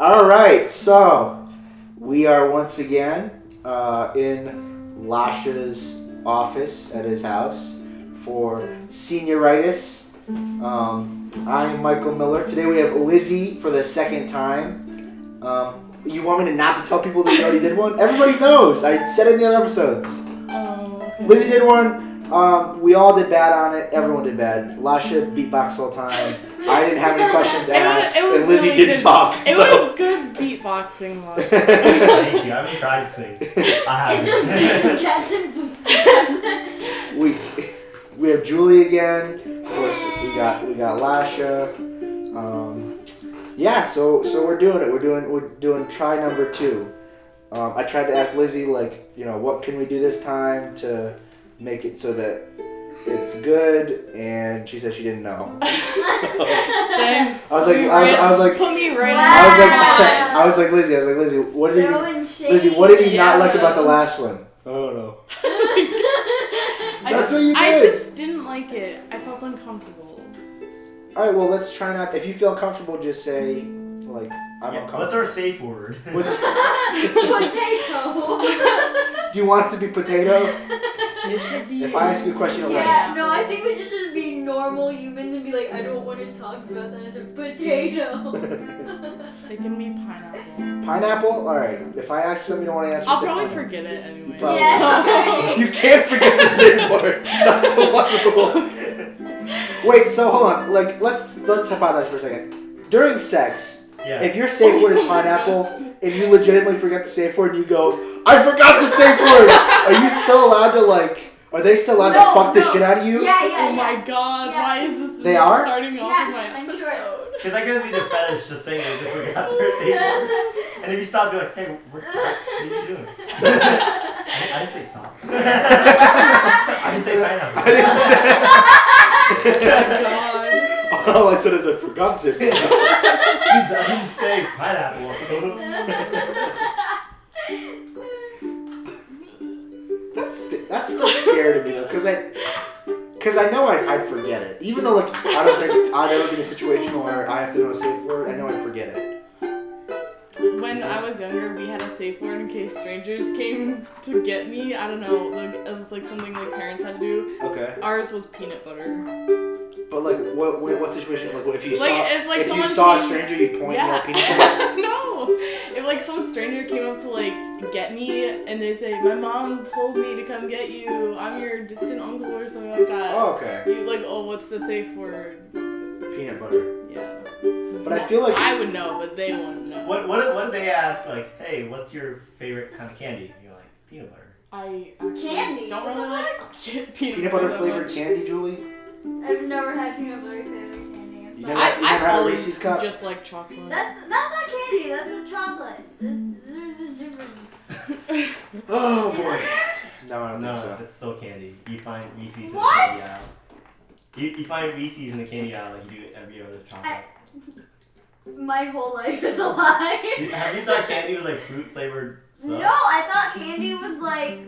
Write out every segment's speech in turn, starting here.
All right, so we are once again in Lasia's office at his house for Senioritis. I'm Michael Miller. Today we have Lizzy for the second time. You want me to not to tell people that you already did one? Everybody knows. I said it in the other episodes. Okay. Lizzy did one. We all did bad on it. Everyone did bad. Lasia beatboxed all the time. I didn't have any questions asked, and Lizzy really didn't talk. It so. was good beatboxing, Lasia. Thank you. I haven't tried to sing. I haven't. It's just cats and boots. We have Giolie again. Of course, we got Lasia. So we're doing it. We're doing try number 2. I tried to ask Lizzy what can we do this time to make it so that it's good, and she said she didn't know. Thanks. I was like, put me right Wow. I was like, Lizzy, what did Throwing shade. Lizzy, what did you not Yeah. like about the last one? I don't know. That's what you did. I just didn't like it. I felt uncomfortable. All right, well, let's try not. If you feel comfortable, just say I'm uncomfortable. What's our safe word? Potato. Do you want it to be potato? It should be. If I ask you a question, you'll Yeah, no, I think we just should be normal humans and be like, I don't want to talk about that as a potato. It can be pineapple. Pineapple? All right. If I ask something you don't want to answer, I'll say probably pineapple. forget it anyway. Probably. Yeah. You can't forget the safe word. That's the one rule. Wait. So hold on. Let's hop out of that for a second. During sex, Yeah. if your safe word is pineapple and you legitimately forget the safe word and you go, I forgot the safe word. Are you still allowed to Are they still allowed to fuck the shit out of you? Yeah. Oh my god, Yeah. why is this They are? starting off Yeah, of my I'm episode? sure. Because that could be their fetish, just saying they forgot their safe word. And if you stop, they're like, hey, what are you doing? I didn't say stop. I didn't say pineapple. I didn't say. Oh my god. All I said is I forgot the safe word. I didn't say pineapple. That's still scary to me though, because I know I'd forget it. Even though I don't think I'd ever be in a situation where I have to know a safe word. I know I'd forget it. When I was younger, we had a safe word in case strangers came to get me. I don't know, it was something parents had to do. Okay. Ours was peanut butter. But what situation? What if you If you someone saw a came- stranger, you'd point Yeah. and yell peanut butter? No. If some stranger came up to get me and they say, my mom told me to come get you. I'm your distant uncle or something like that. Oh, okay. You what's the safe word? Peanut butter. Yeah. But I feel like I would know, but they wouldn't know. What if they ask, hey, what's your favorite kind of candy? And you're like, peanut butter. I actually Candy? don't What really the like peanut butter that flavored much. candy, Julie. I've never had peanut butter flavored candy. I'm You sorry. never- I had a always Reese's cup? just like chocolate. That's not candy. That's a chocolate. There's a difference. Oh boy. No, I don't No, think so. it's still candy. You find Reese's in the What? candy aisle. You find Reese's in the candy aisle like you do every other chocolate. My whole life is a lie. Have you thought candy was fruit flavored stuff? No, I thought candy was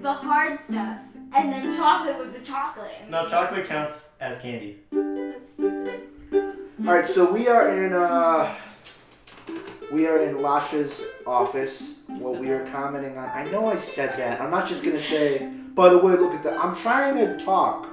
the hard stuff, and then chocolate was the chocolate. No, chocolate counts as candy. That's stupid. All right, so we are in Lasia's office. What we are commenting on. I know I said that. I'm not just gonna say. By the way, look at that. I'm trying to talk.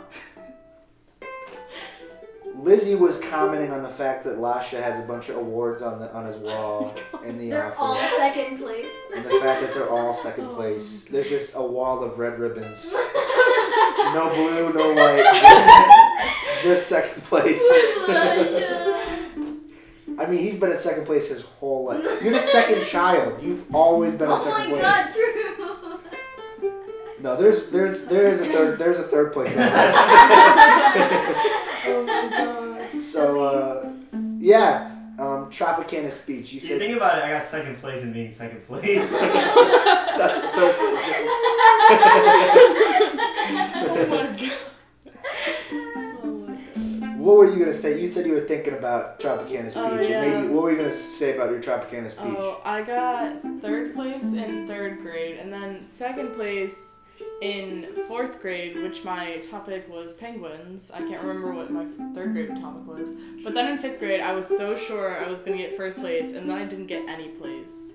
Lizzy was commenting on the fact that Lasia has a bunch of awards on his wall in the They're all office, second place. and the fact that they're all second place. There's just a wall of red ribbons. No blue, no white. Just second place. I mean, he's been in second place his whole life. You're the second child. You've always been in Oh second my place. god, true. No, there's a third place. Oh my god. So Tropicana speech. You You said think about it, I got second place in being second place. that's what third place is. Oh my god. Oh my god. What were you gonna say? You said you were thinking about Tropicana speech. Oh, And yeah. maybe what were you gonna say about your Tropicana speech? Oh, I got third place in third grade, and then second place in 4th grade, which my topic was penguins. I can't remember what my 3rd grade topic was. But then in 5th grade, I was so sure I was going to get first place, and then I didn't get any place.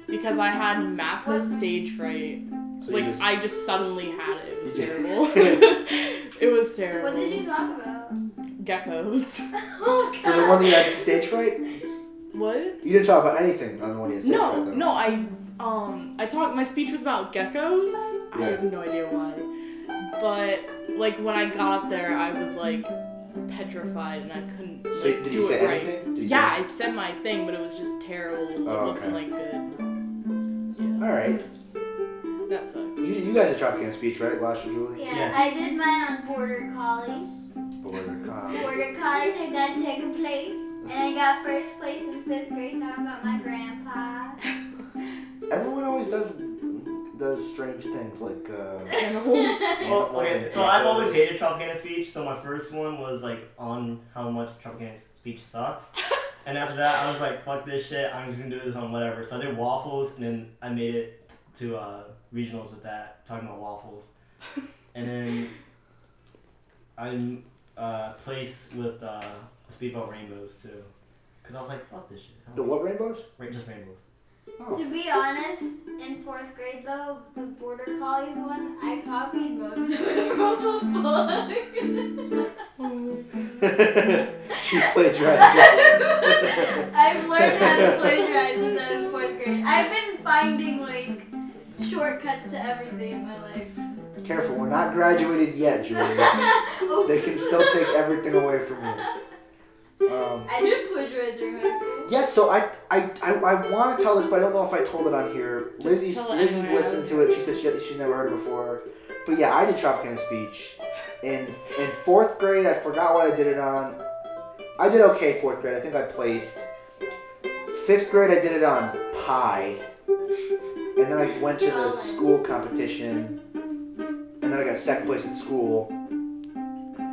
Because I had massive stage fright. So Like, I just suddenly had it. It was You terrible. It was terrible. What did you talk about? Geckos. Oh For the one that you had stage fright? What? You didn't talk about anything on the one you had stage fright, though. No, I talked, my speech was about geckos. I Yeah. have no idea why. But, like, when I got up there, I was, like, petrified and I couldn't, like, So did do you say it right. anything? Did you Yeah, say I said my thing, but it was just terrible. It Oh, wasn't, okay. like, good. Yeah, Alright. that sucked. You guys had Tropicana speech, right? Lasia, Julie? Yeah, Yeah. I did mine on border collies. Border Collie. Border collies, I got second place. And I got first place in 5th grade talking about my grandpa. Everyone always does strange things like Animals. Well, animals okay, and so I've always geckos. hated Tropicana speech, so my first one was like on how much Tropicana speech sucks. And after that, I was like, fuck this shit, I'm just gonna do this on whatever. So I did waffles, and then I made it to regionals with that, talking about waffles. And then I placed with a speech about rainbows too. Because I was like, fuck this shit. The what rainbows? Just rainbows. Oh. To be honest, in 4th grade though, the border collies one, I copied most of it from a book. She plagiarized it. I've learned how to plagiarize since I was 4th grade. I've been finding like shortcuts to everything in my life. Careful, we're not graduated yet, Julie. Oops. They can still take everything away from you. I did plagiarize during high school. Yes, so I want to tell this, but I don't know if I told it on here. Lizzie's tell it Lizzie's anyway. listened to it. She said she's never heard it before. But yeah, I did Tropicana speech. In 4th grade, I forgot what I did it on. I did okay 4th grade. I think I placed. 5th grade, I did it on pie. And then I went to the school competition. And then I got second place at school.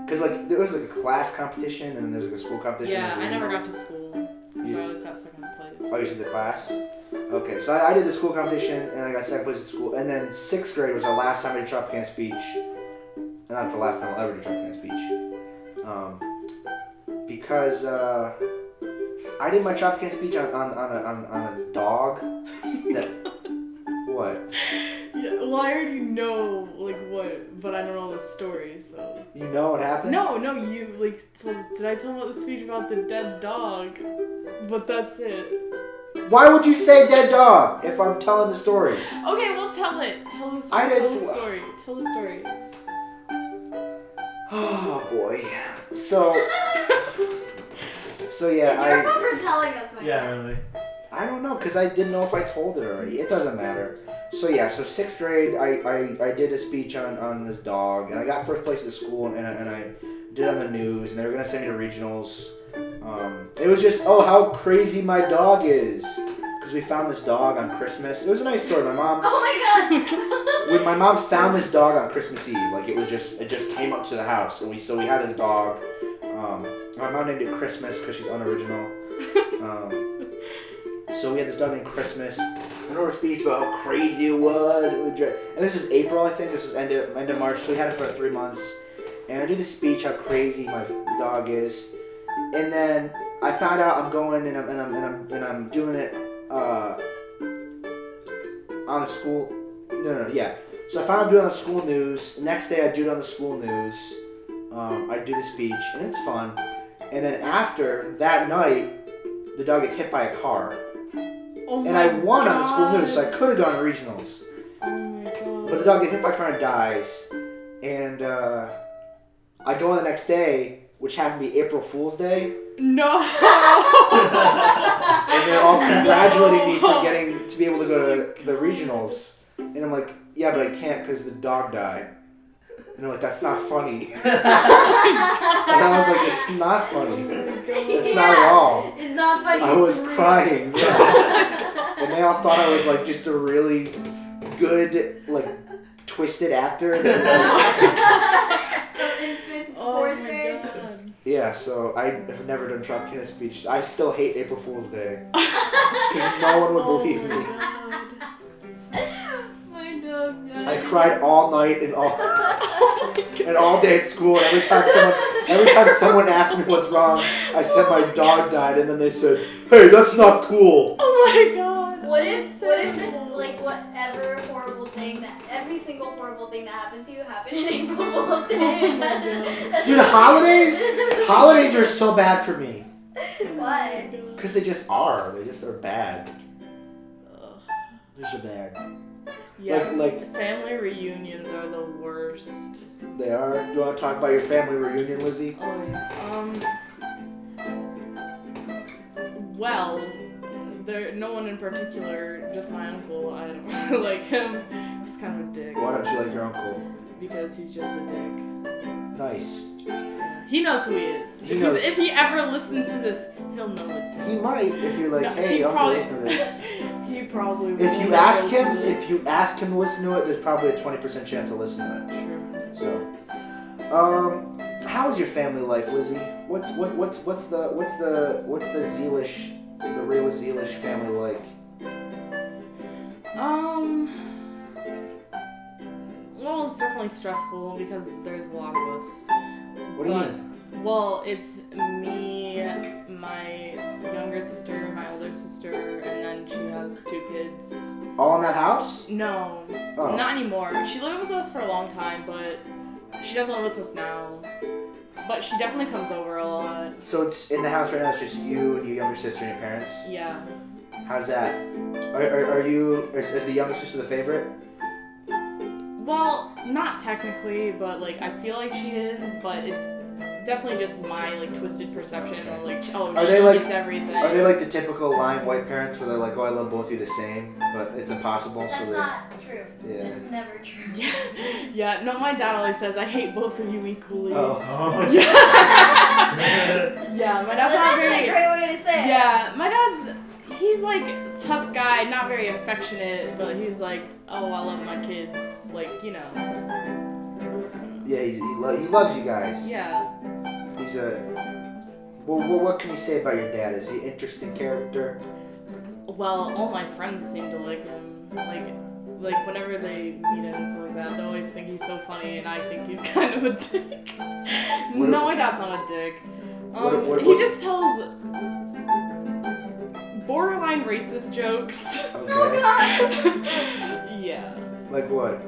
Because like there was like a class competition and then there's like a school competition. Yeah, there's a I never regional. got to school, You- so I always got second place. Oh, you did the class? Okay, so I did the school competition and I got second place at school. And then 6th grade was the last time I did Tropicana speech. And that's the last time I'll ever do Tropicana speech. Because I did my Tropicana speech on a dog. That, what? Yeah, well, I already know like what, but I don't know the story, so. You know what happened? No, you like. Did I tell him about the speech about the dead dog? But that's it. Why would you say dead dog if I'm telling the story? Okay, well tell it. Tell the I did tell the story. Tell the story. Oh boy. So yeah, Do you remember telling us my Yeah, really. I don't know because I didn't know if I told it already. It doesn't matter. So yeah, so 6th grade, I did a speech on this dog, and I got first place at school, and I did it on the news, and they were gonna send me to regionals. It was just, oh, how crazy my dog is, because we found this dog on Christmas. It was a nice story. My mom, Oh my god! when my mom found this dog on Christmas Eve, like it just came up to the house, and we had this dog. My mom named it Christmas because she's unoriginal. So we had this dog named Christmas. I wrote a speech about how crazy it was. And this was April, I think. This was end of March. So we had it for 3 months. And I do this speech how crazy my dog is. And then I found out I'm going and I'm doing it on the school. No, yeah. So I found out I'm doing it on the school news. Next day I do it on the school news. I do the speech and it's fun. And then after that night, the dog gets hit by a car. Oh And my I won on the school God. news, so I could have gone to regionals. Oh my god. But the dog gets hit by a car and dies. And I go on the next day, which happened to be April Fool's Day. No. And they're all congratulating me for getting to be able to go to the regionals. And I'm like, yeah, but I can't because the dog died. And they're like, that's not funny. And I was like, it's not funny. It's not at all. It's not funny. I was it's real. crying, yeah. And they all thought I was like just a really good, like, twisted actor. So in 5th, Oh 4th my grade. god. Yeah, so I've never done Tropicana speech. I still hate April Fool's Day. Because no one would believe Oh me. my god. My dog died. I cried all night and all day at school. And every time someone asked me what's wrong, I said my dog died, and then they said, "Hey, that's not cool." Oh my god. What if this, like, whatever horrible thing every single horrible thing that happened to you happened in April Fool's Day? Dude, holidays are so bad for me. Why? Because they just are. They just are bad. They're so bad. Yeah, Like family reunions are the worst. they are. Do you want to talk about your family reunion, Lizzy? Oh yeah. Well, no one in particular, just my uncle. I don't really like him. He's kind of a dick. Why don't you like your uncle? Because he's just a dick. Nice. He knows who he is. He knows. If he ever listens to this, he'll know it's him. He might if you're like, No, hey, he uncle, probably- listen to this. He probably will. If you ask him to listen to it, there's probably a 20% chance he'll listen to it. Sure. So, how's your family life, Lizzy? What's the Zielisch, the real Zielisch family like? Well, it's definitely stressful because there's a lot of us. What do you mean? Well, it's me, my younger sister, my older sister, and then she has 2 kids. All in that house? No, Oh. not anymore. She lived with us for a long time, but she doesn't live with us now. But she definitely comes over a lot. So it's in the house right now. It's just you and your younger sister and your parents. Yeah. How's that? Is the younger sister the favorite? Well, not technically, but like I feel like she is, but it's definitely just my like twisted perception or like she gets everything. Are they like the typical lying white parents where they're like, oh, I love both of you the same, but it's impossible? That's so not true. Yeah. That's never true. Yeah. No, my dad always says I hate both of you equally. Oh. Yeah. Yeah, my dad's That's not actually very. a great way to say it. Yeah, my dad's. He's like a tough guy, not very affectionate, but he's like, oh, I love my kids, like Yeah, he loves you guys. Yeah. He's what can you say about your dad? Is he an interesting character? Well, all my friends seem to like him. Like whenever they meet him and stuff like that, they always think he's so funny, and I think he's kind of a dick. No, my dad's not a dick. He just tells borderline racist jokes. Okay. Oh god. Yeah. Like what?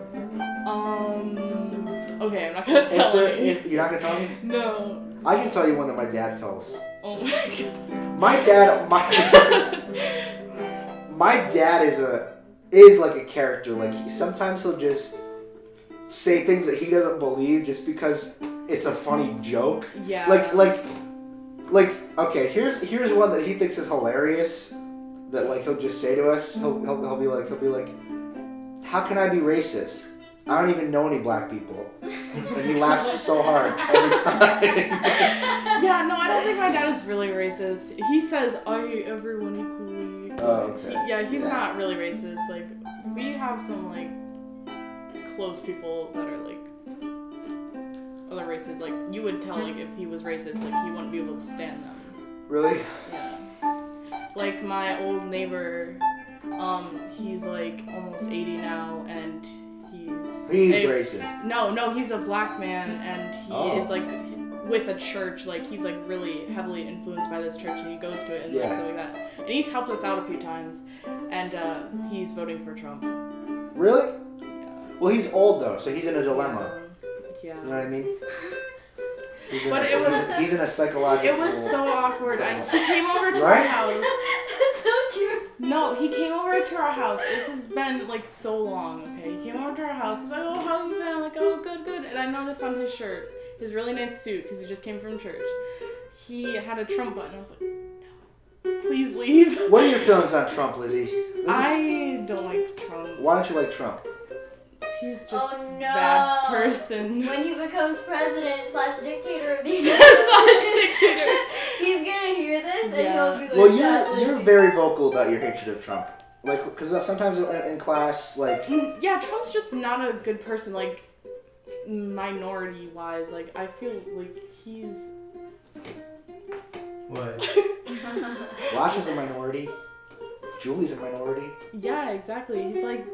Okay, I'm not gonna tell you. If you're not gonna tell me? No. I can tell you one that my dad tells. Oh my god. My dad is like a character. Like sometimes he'll just say things that he doesn't believe just because it's a funny joke. Yeah. Like okay, here's one that he thinks is hilarious that like he'll just say to us. He'll be like, how can I be racist? I don't even know any black people. And he laughs so hard every time. Yeah, no, I don't think my dad is really racist. He says, I hate everyone equally. Oh, okay. He's not really racist. Like, we have some, like, close people that are, like, other races. Like, you would tell, like, if he was racist, like, he wouldn't be able to stand them. Really? Yeah. Like, my old neighbor, he's, like, almost 80 now, and He's racist. No, he's a black man, and he is like with a church. Like he's like really heavily influenced by this church, and he goes to it and like, stuff like that. And he's helped us out a few times, and he's voting for Trump. Really? Yeah. Well, he's old though, so he's in a dilemma. Yeah. You know what I mean? He's in a psychological. It was so awkward. He came over to Right? our house. That's so true. No, he came over to our house. This has been like so long, okay? He came over to our house. He's like, oh, how you been? I'm like, oh, good. And I noticed on his shirt, his really nice suit, because he just came from church, he had a Trump button. I was like, no, please leave. What are your feelings on Trump, Lizzy? I don't like Trump. Why don't you like Trump? He's just Oh, a no. bad person. When he becomes president / dictator of the United Dictator. he's gonna hear this and he'll be like, Well, "That you're Lizzy." very vocal about your hatred of Trump. Like, because sometimes in class, like... Yeah, Trump's just not a good person, like, minority-wise. Like, I feel like he's... What? Lasia's a minority. Giolie's a minority. Yeah, exactly. He's like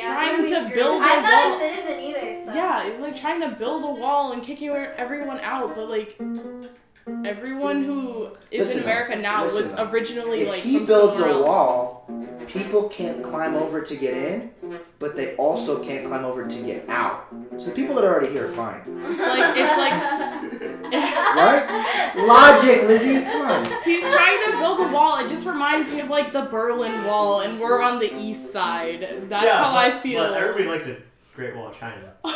trying to screwed. build a I'm not wall. a citizen either, so. Yeah, it was like trying to build a wall and kicking everyone out, but like everyone who is in America now was originally like if he from builds somewhere a else. wall, people can't climb over to get in, but they also can't climb over to get out. So the people that are already here are fine. It's like Right? Logic, Lizzy, come on. he's trying to build a wall. It just reminds me of like the Berlin Wall, and we're on the east side. That's how I feel. But everybody likes the Great Wall of China. Oh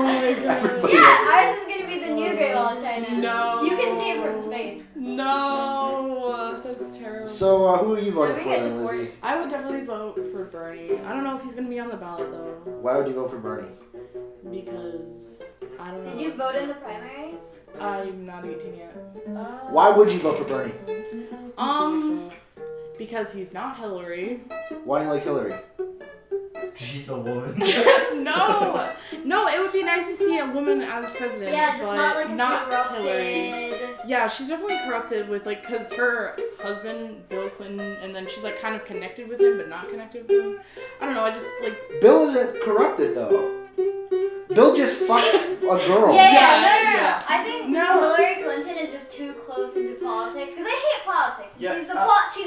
my god. Everybody Yeah, ours is gonna be the new Great Wall of China. No. You can see it from space. No, that's terrible. So who are you voting we for get then, deported. Lizzy? I would definitely vote for Bernie. I don't know if he's gonna be on the ballot though, Why would you vote for Bernie? because I don't know. Did you vote in the primaries? I'm not 18 yet. Why would you vote for Bernie? Because he's not Hillary. Why do you like Hillary? She's a woman. No, it would be nice to see a woman as president. Yeah, just but not like a not corrupted. Hillary. Yeah, she's definitely corrupted with like, cause her husband Bill Clinton, and then she's like kind of connected with him, but not connected with him. I don't know. I just like. Bill isn't corrupted though. Bill just fucked a girl. Yeah, no. Yeah. I think No. Hillary Clinton is just too close into politics because I hate politics. Yeah, She's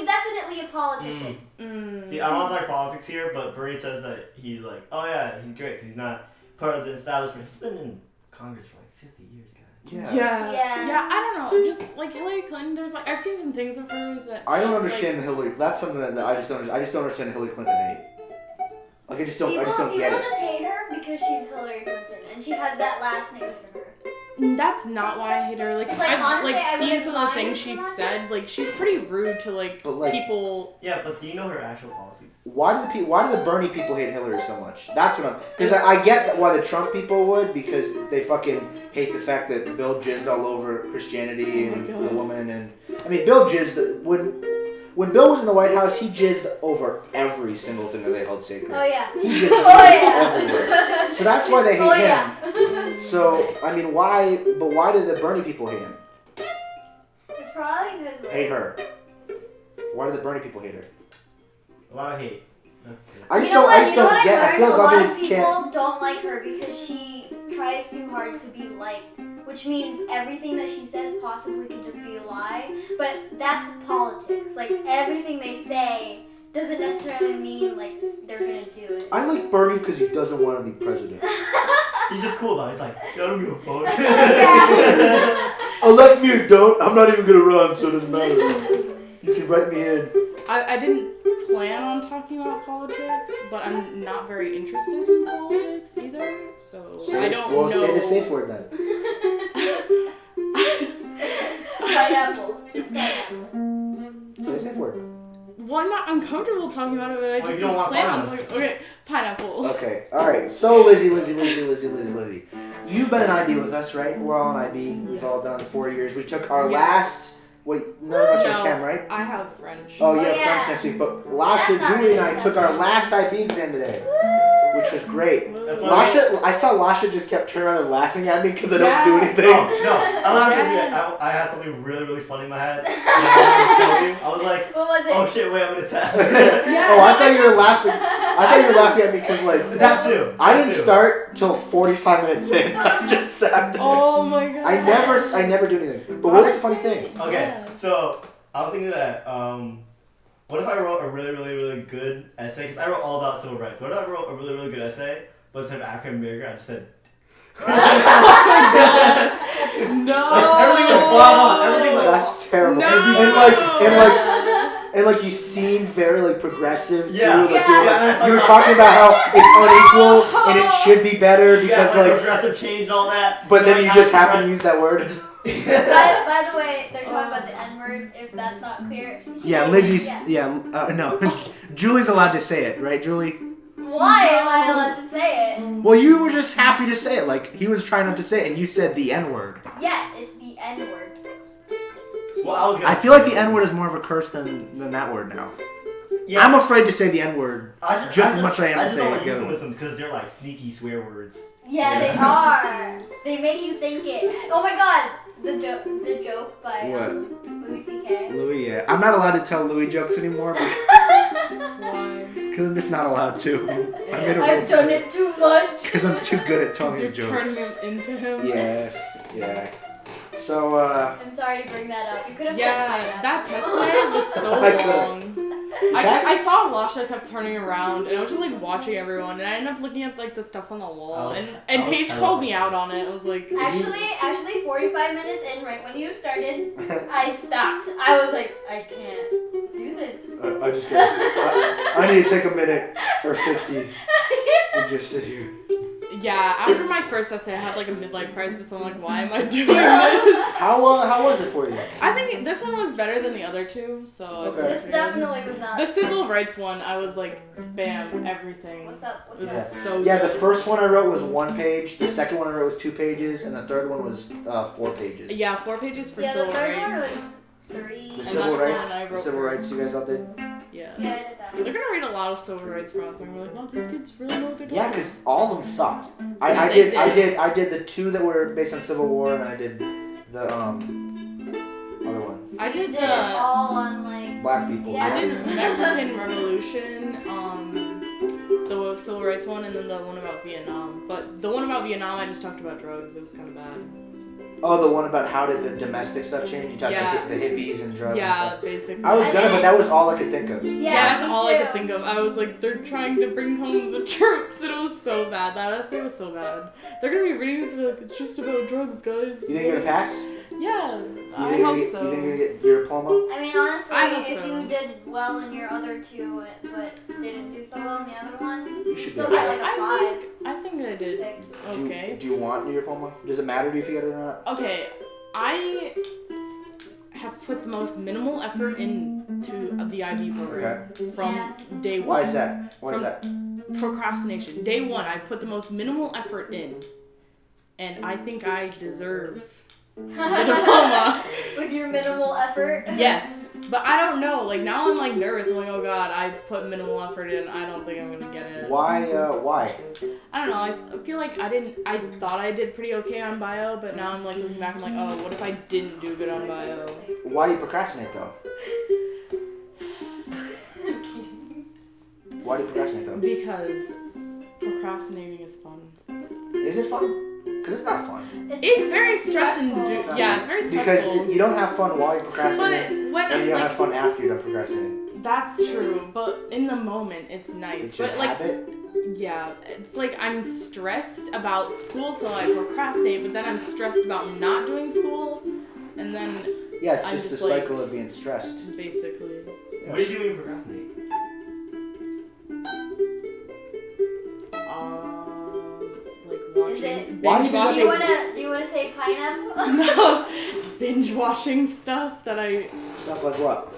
definitely a politician. See, I don't want to talk politics here, but Bernie says that he's like, oh yeah, he's great because he's not part of the establishment. He's been in Congress for like 50 years, guys. Yeah. Yeah. I don't know. Just like Hillary Clinton, there's like I've seen some things of hers that. I don't understand the Hillary. That's something that I just don't. I just don't understand the Hillary Clinton hate. Like I just don't get People it. just hate her because she's Hillary Clinton and she has that last name to her. That's not why I hate her. Like, It's like, I've honestly, I seen wouldn't some of the mind things so she much. said. Like, she's pretty rude to like But, like- people. Yeah, but do you know her actual policies? Why do the Bernie people hate Hillary so much? That's what I'm. Because I get that why the Trump people would, because they fucking hate the fact that Bill jizzed all over Christianity and Oh my God. the woman, and I mean Bill jizzed when Bill was in the White House, he jizzed over every single thing that they held sacred. Oh yeah. He just Oh jizzed yeah. everywhere. So that's why they hate Oh him. yeah. So I mean, why? But why did the Bernie people hate him? It's probably because like, Hate her. Why do the Bernie people hate her? A lot of hate. That's it. I just you know don't. what? I just don't I get. I learned? feel A like lot other of people can't. people don't like her because she tries too hard to be liked, which means everything that she says possibly could just be a lie. But that's politics. Like everything they say doesn't necessarily mean like they're gonna do it. I like Bernie because he doesn't want to be president. He's just cool about it. He's like, yo, I don't give a fuck. Yeah. Elect me or don't. I'm not even gonna run, so it doesn't matter. You can write me in. I didn't plan on talking about politics, but I'm not very interested in politics either. So I don't know. Well, say the safe word then. Pineapple. It's pineapple. Say the safe word. Well, I'm not uncomfortable talking about it, but I Well, just you don't don't want plan on to talk talking. Okay, pineapple. Okay. All right. So Lizzy. You've been in IB with us, right? We're all in IB. We've all done 4 years. We took our Yeah. last. Wait, none of us are No, Chem, right? I have French. Oh, you Oh, have yeah. French next week. But Lasia, That's not Julie, and I really took our necessary. last IB exam today, which was great. That's why Lasia, I saw Lasia just kept turning around and laughing at me because I don't do Yeah. anything. No, I laughed because Yeah. I had something really, really funny in my head. And I wanted to tell you. I was like, What was it? oh shit, wait, I'm gonna test. Yeah. Oh, I thought you were laughing. I thought you were laughing at me because like That too. I that didn't too. start till 45 minutes in. I just sat there. Oh my god. I never do anything. But what was the funny thing? Okay, Yeah. so I was thinking that, what if I wrote a really, really, really good essay? Because I wrote all about civil rights. What if I wrote a really, really good essay, but instead of African American, I just said. No. Everything was spot on. Everything was. That's terrible. No. And like you seem very like progressive too. Yeah. Like Yeah. you were talking about how it's unequal and it should be better because Yeah, like. progressive change and all that. But then Like, you how just happen to progressive- use that word. By the way, they're talking about the N-word, if that's not clear. Yeah, Lizzy's. No. Julie's allowed to say it, right, Julie? Why am I allowed to say it? Well, you were just happy to say it. Like he was trying not to say it, and you said the N word. Yeah, it's the N-word. Well, I was gonna I feel like the N word is more of a curse than that word now. Yeah. I'm afraid to say the N word I just as much as I am to just say don't it like the other using one. them because they're like sneaky swear words. Yeah, they are. They make you think it. Oh my god, the joke by What? Louis C.K. Louis, yeah. I'm not allowed to tell Louis jokes anymore Why? Because I'm just not allowed to. I've done it too much. Because I'm too good at telling You're these jokes. turning him into him. Yeah. So, I'm sorry to bring that up. You could have said Yeah, that pineapple. test night was so I could've. long. Test? I saw Lasia kept turning around, and I was just like watching everyone, and I ended up looking at like the stuff on the wall, and Paige called me out on it. I was like, Actually, 45 minutes in, right when you started, I stopped. I was like, I can't do this. I just got. I need to take a minute or 50 and just sit here. yeah. After my first essay, I had like a midlife crisis. I'm like, why am I doing this? How was it for you? I think this one was better than the other two, so. Okay. This definitely was not. The civil rights one, I was like, bam, everything. What's up? What's It up? was so Yeah, good. the first one I wrote was 1 page. The second one I wrote was 2 pages, and the third one was 4 pages. Yeah, 4 pages for Yeah, the civil third one rights. was 3. The And civil that's the rights. one I The wrote civil rights. first. You guys all did. Yeah. Yeah, I did that. They're gonna read a lot of civil rights for us, and we're like, no, these kids really know what they're doing. Yeah, because all of them sucked. I they did the 2 that were based on Civil War, and then I did the other ones. I did You the- did it all on like. Black people. Yeah. I did Mexican Revolution, the civil rights one, and then the one about Vietnam. But the one about Vietnam, I just talked about drugs. It was kind of bad. Oh, the one about how did the domestic stuff change? You talked Yeah. about the hippies and drugs and Yeah, stuff. basically. I was gonna, but that was all I could think of. Yeah, that's me all I too. could think of. I was like, they're trying to bring home the troops, and it was so bad. That essay was so bad. They're gonna be reading this and be like, it's just about drugs, guys. You think you're gonna pass? Yeah, You I think you're hope gonna so. You think you're gonna get your diploma? I mean, honestly, I hope if so. you did well in your other 2, but didn't do so well in the other one, You should still get get it. like a 5, I think I did. 6. Okay. Do you want your diploma? Does it matter to you if you get it or not? Okay, I have put the most minimal effort into the IB program from Yeah. day one. Why is that? Why is From- that? Procrastination. Day one, I've put the most minimal effort in, and I think I deserve the diploma. With your minimal effort. Yes, but I don't know. Like now, I'm like nervous. I'm like, oh god, I put minimal effort in. I don't think I'm gonna get it. Why? Why? I don't know. I feel like I thought I did pretty okay on bio, but now I'm like looking back. I'm like, oh, what if I didn't do good on bio? Why do you procrastinate though? Why do you procrastinate though? Because procrastinating is fun. Is it fun? Because it's not fun. It's very stressful. stressful. Yeah, it's very Because stressful. you don't have fun while you But procrastinate, when and you don't like, have fun after you're done procrastinating. that's true. But in the moment, it's nice. It's just but like, habit. yeah, it's like I'm stressed about school, so I procrastinate. But then I'm stressed about not doing school, and then Yeah, it's I'm just the just like- cycle of being stressed. basically. What did you mean procrastinate? Like watching. Is it- Why do you binge think watching- Do you wanna say pineapple? No, binge watching stuff that I. Stuff like what?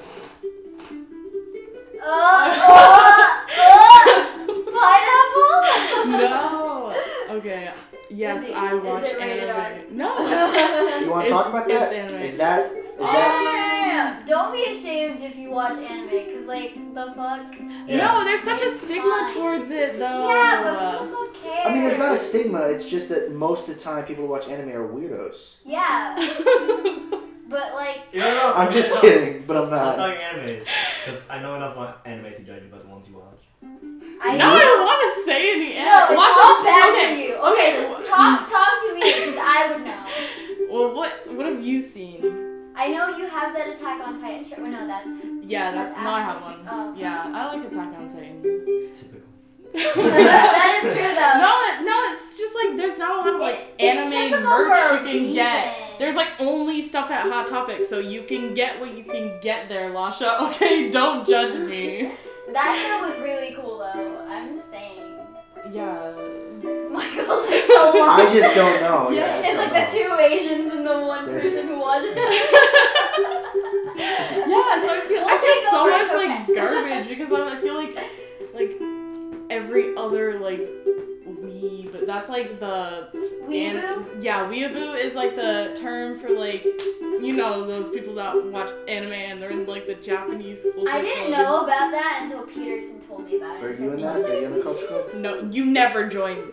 Pineapple? No. Okay. Yes, Is it- I is watch it rated anime. No. It's, You want to talk about that? It's anime. Is that? Yeah. Don't be ashamed if you watch anime, cause like the fuck. No, there's such a It's stigma fine. towards it though. Yeah, but who the fuck cares? I mean, there's not a stigma. It's just that most of the time people who watch anime are weirdos. Yeah, but like. I'm just kidding, but I'm I was not. talking animes, because I know enough on anime to judge about the ones you watch. I No, I don't want to say any. No, it's Watch all it- bad okay, for you. Okay, just talk to me, because I would know. Well, what have you seen? I know you have that Attack on Titan shirt. Well, no, that's. Yeah, That's no, I have after. one. Oh. Yeah, I like Attack on Titan. Typical. That is true though. No, it's just like there's not a lot of like It's anime typical merch for you a can get. reason. There's like only stuff at Hot Topic, so you can get what you can get there, Lasha. Okay, don't judge me. That shirt was really cool though. I'm just saying. Yeah. Michael's like so long. I just don't know. Yeah, Yeah, I just It's like don't the know. 2 Asians and the 1 There's- person who watches it. Yeah, so I feel We'll I take feel so over, much it's like okay. garbage because I feel like every other like weeb. That's like the Weeaboo? yeah, weeaboo is like the term for like those people that watch anime and they're in like the Japanese culture. I didn't club. know about that until Peterson told me about it. Are you in that? Are you in the culture club? No, you never joined.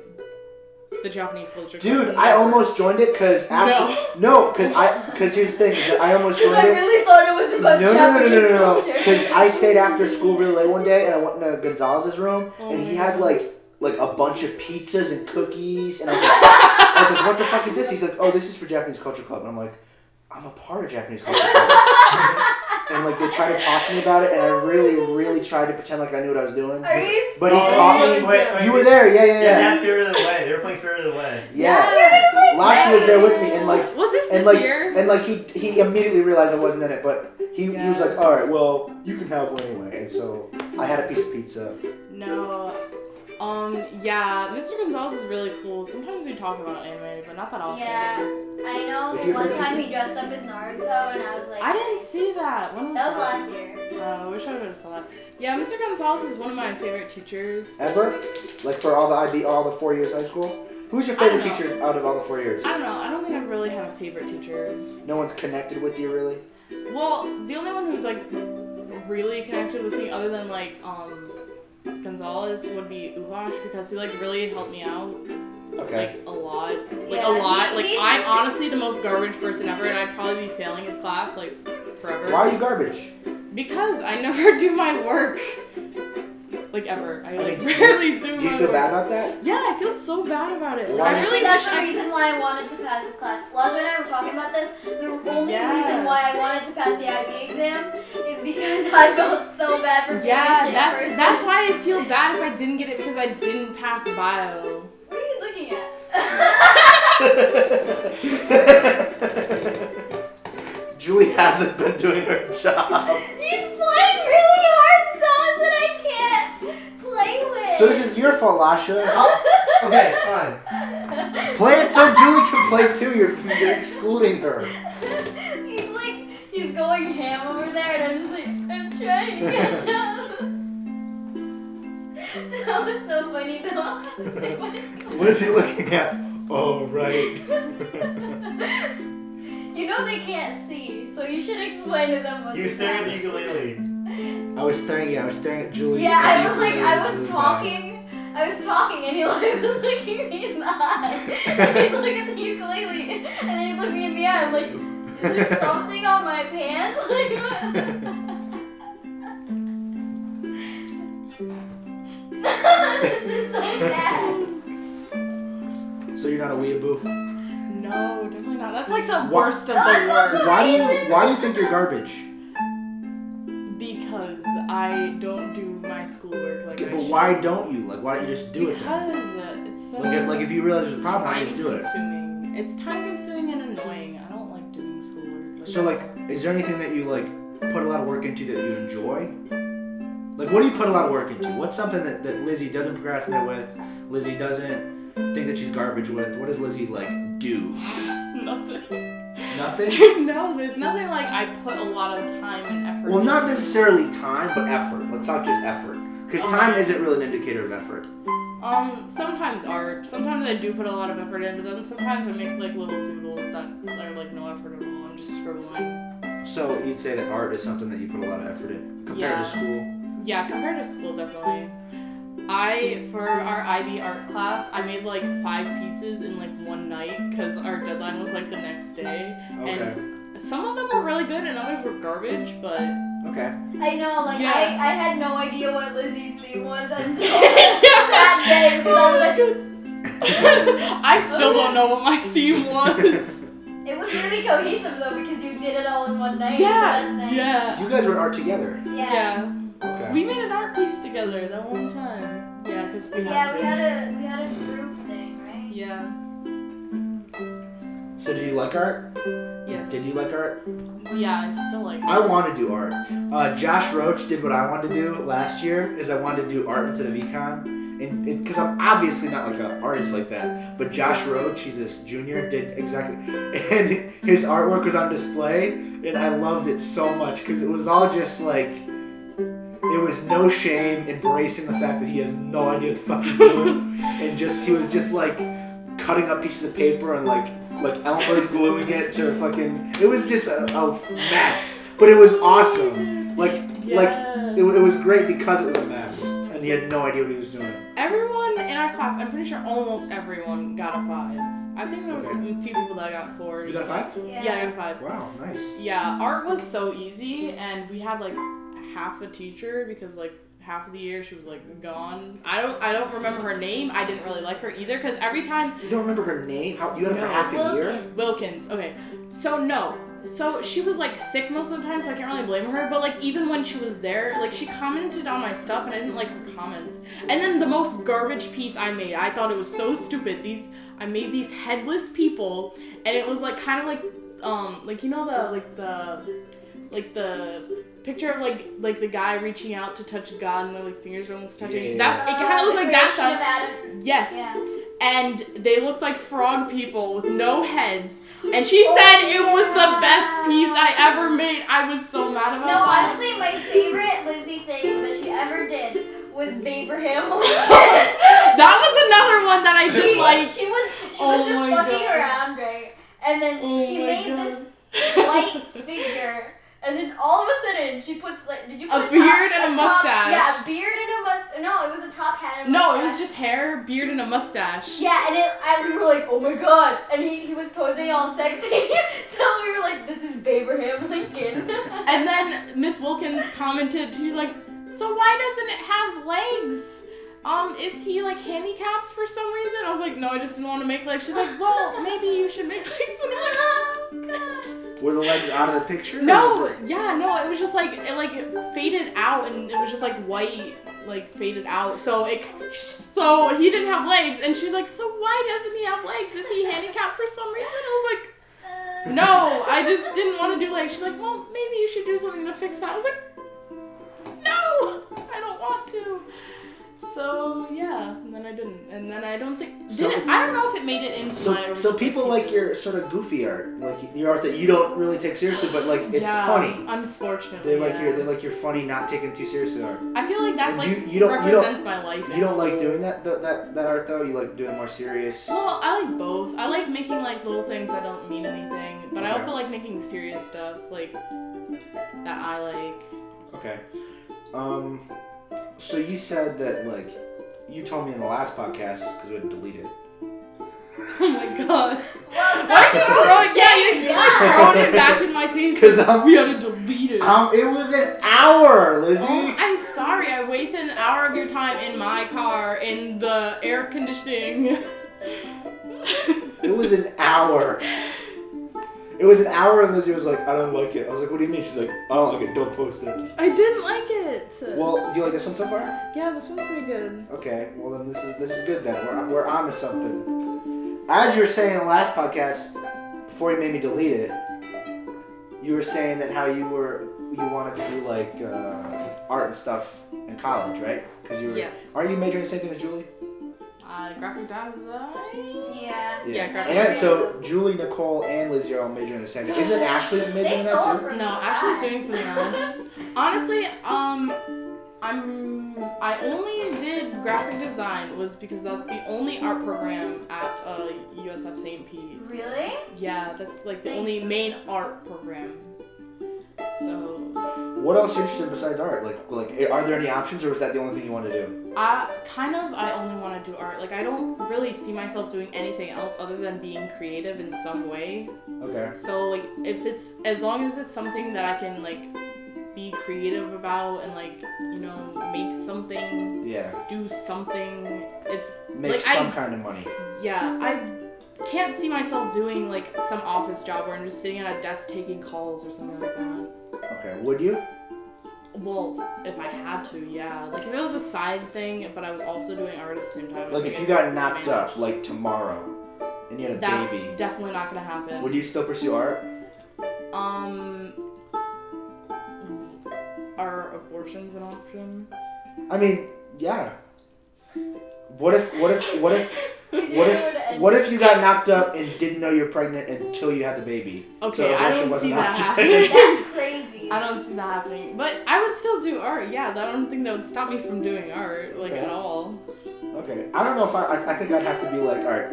the Japanese culture. Dude, I almost joined it because because here's the thing, is that I almost joined Because I it. really thought it was about Japanese culture. Because I stayed after school really late one day and I went into Gonzalez's room and he had like a bunch of pizzas and cookies and I was like, what the fuck is this? He's like, oh, this is for Japanese Culture Club. And I'm like, I'm a part of Japanese Culture Club. And like they tried to talk to me about it and I really, really tried to pretend like I knew what I was doing. Are you? But he caught me. Wait, You were there, yeah. that's Spirit of the Way. They were playing Spirit of the Way. Yeah. Lasia was there with me and like Was this year? And like he immediately realized I wasn't in it, but he was like, all right, well, you can have one anyway. And so I had a piece of pizza. No. Yeah, Mr. Gonzalez is really cool. Sometimes we talk about anime, but not that often. Yeah, I know. One time he dressed up as Naruto, and I was like, I didn't see that. When was that was last year. I wish I would have saw that. Yeah, Mr. Gonzalez is one of my favorite teachers. Ever? Like for all the 4 years of high school? Who's your favorite teacher out of all the 4 years? I don't know. I don't think I really have a favorite teacher. No one's connected with you, really? Well, the only one who's like really connected with me, other than like Gonzalez, would be Uvash because he like really helped me out. Okay. Like a lot. Yeah, I'm honestly the most garbage person ever, and I'd probably be failing his class like forever. Why are you garbage? Because I never do my work. Like ever. I rarely do my work. Do you feel bad about that? Yeah, I feel so bad about it. Why? Actually, that's the reason why I wanted to pass this class. Lasia and I were talking about this. The only reason why I wanted to pass the IB exam is because I felt so bad for being a shit person. That's why I feel bad if I didn't get it because I didn't pass bio. What are you looking at? Julie hasn't been doing her job. He's playing really hard songs that I can't play with. So this is your fault, Lasia. Okay, fine. Play it so Julie can play too. You're excluding her. He's going ham over there, and I'm just like, I'm trying to catch up. That was so funny though. What is he looking at? Oh, right. You know they can't see, so you should explain to them what You staring at the ukulele. I was staring at Julie. Yeah, I was talking, and he like was looking me in the eye. And he'd look at the ukulele, and then he'd look me in the eye. I'm like, is there something on my pants? Like, this is so sad. So you're not a weeaboo? No, definitely not. That's like the worst of the worst. Why do you think you're garbage? Because I don't do my schoolwork like I But should. why don't you? Like, why don't you just do it then? Because it's so Like if you realize there's a problem, why don't you just do it? time-consuming. It's time-consuming and annoying. I don't like doing schoolwork. So like, is there anything that you like put a lot of work into that you enjoy? Like, what do you put a lot of work into? What's something that Lizzy doesn't procrastinate with? Lizzy doesn't think that she's garbage with? What does Lizzy like do? Nothing. Nothing? No, there's nothing like I put a lot of time and effort. Well, not necessarily time, but effort. Let's talk just effort. Because time isn't really an indicator of effort. Sometimes art. Sometimes I do put a lot of effort in, but then sometimes I make like little doodles that are like no effort at all. I'm just scribbling. So you'd say that art is something that you put a lot of effort in compared to school? Yeah, compared to school, definitely. For our IB art class, I made like 5 pieces in like one night because our deadline was like the next day. Okay. And some of them were really good and others were garbage, but... Okay. I know, like, Yeah. I had no idea what Lizzy's theme was until that day, because I was like... I still don't know what my theme was. It was really cohesive, though, because you did it all in one night, Yeah, so that's nice. yeah. You guys were in art together. Yeah. Okay. We made an art piece together that one time. Yeah, because we Yeah, had we to. had a group thing, right? Yeah. So did you like art? Yes. Did you like art? Yeah, I still like it. I want to do art. Josh Roach did what I wanted to do last year, is I wanted to do art instead of econ. And because I'm obviously not like an artist like that, but Josh Roach, he's this junior, did exactly, and his artwork was on display, and I loved it so much because it was all just like, it was no shame, embracing the fact that he has no idea what the fuck he's doing, and he was just like cutting up pieces of paper and like Elmer's gluing it to fucking, it was just a mess, but it was awesome. It was great because it was a mess. And and you had no idea what he was doing. Everyone in our class, I'm pretty sure almost everyone got a 5. I think there was a few people that got 4s. You got a 5? Yeah, I got a 5. Wow, nice. Yeah, art was so easy, and we had like half a teacher because like half of the year she was like gone. I don't remember her name. I didn't really like her either because every time. You don't remember her name? How you had it for half a year? Wilkins. Okay, so she was like sick most of the time, so I can't really blame her. But like even when she was there, like she commented on my stuff, and I didn't like her comments. And then the most garbage piece I made, I thought it was so stupid. I made these headless people, and it was like kind of like you know the picture of like the guy reaching out to touch God and their like fingers are almost touching. Yeah. It kind of looked like that stuff. Adam. Yes. Yeah. And they looked like frog people with no heads. And she said it was the best piece I ever made. I was so mad about No, that. honestly, my favorite Lizzy thing that she ever did was Abraham. That was another one that I didn't like. She was just Oh my fucking God. around, right? And then she my made God. this white figure. And then all of a sudden, she puts like, did you put A beard and a top, mustache. Yeah, a beard and a mustache. No, it was a top hat and a No, mustache. it was just hair, beard, and a mustache. Yeah, and we were like, oh my god. And he was posing all sexy. So we were like, this is Abraham Lincoln. And then Miss Wilkins commented, she's like, so why doesn't it have legs? Is he like handicapped for some reason? I was like, no, I just didn't want to make legs. She's like, well, maybe you should make legs. And I'm like, Oh god. Were the legs out of the picture? no, it was just like it faded out, and it was just like white, like faded out. So he didn't have legs, and she's like, so why doesn't he have legs? Is he handicapped for some reason? I was like, no, I just didn't want to do legs. She's like, well, maybe you should do something to fix that. I was like, no, I don't want to. So yeah, and then I didn't, and then I don't think I don't know if it made it into my original So people like pieces. your sort of goofy art, like your art that you don't really take seriously, but like it's funny. Unfortunately, They like your funny, not taking too seriously art. I feel like that's And like you don't represents my life. You don't like doing that art though. You like doing more serious. Well, I like both. I like making like little things that don't mean anything, but I Okay. also like making serious stuff like that I like. Okay. So you said that like you told me in the last podcast because we had to delete it. Oh my god. Well, Why are you throwing? Yeah, you're throwing it back in my face. Because we had to delete it. it was an hour, Lizzy. Oh, I'm sorry. I wasted an hour of your time in my car in the air conditioning. It was an hour. It was an hour, and Lizzy was like, "I don't like it." I was like, "What do you mean?" She's like, "I don't like it. Don't post it." I didn't like it. Well, do you like this one so far? Yeah, this one's pretty good. Okay. Well, then this is good. Then we're on to something. As you were saying in the last podcast, before you made me delete it, you were saying that how you wanted to do like art and stuff in college, right? Because you were. Yes. Aren't you majoring the same thing as Giolie? Graphic design. Yeah. Yeah, graphic And design. so Julie, Nicole, and Lizzy are all majoring the same thing. Isn't Ashley majoring They in stole that it too? from No, me. Ashley's God. doing something else. Honestly, I only did graphic design was because that's the only art program at USF St. Pete's. Really? Yeah, that's like the only main art program. So What else are you interested in besides art? Like, are there any options, or is that the only thing you want to do? I only want to do art. Like I don't really see myself doing anything else other than being creative in some way. Okay. So like if it's as long as it's something that I can like be creative about and like make something, do something, it's Make like, some kind of money. yeah, I can't see myself doing like some office job where I'm just sitting at a desk taking calls or something like that. Okay. Would you? Well, if I had to, yeah. Like if it was a side thing, but I was also doing art at the same time. Like if you got knocked up like tomorrow, and you had a that's baby, definitely not gonna happen. would you still pursue art? Are abortions an option? I mean, yeah. What if you got knocked up and didn't know you're pregnant until you had the baby? Okay, So I abortion don't see wasn't that an happening. That's crazy. I don't see that happening. But I would still do art, yeah. I don't think that would stop me from doing art, like, Okay. at all. Okay. I don't know if I think I'd have to be like, all right,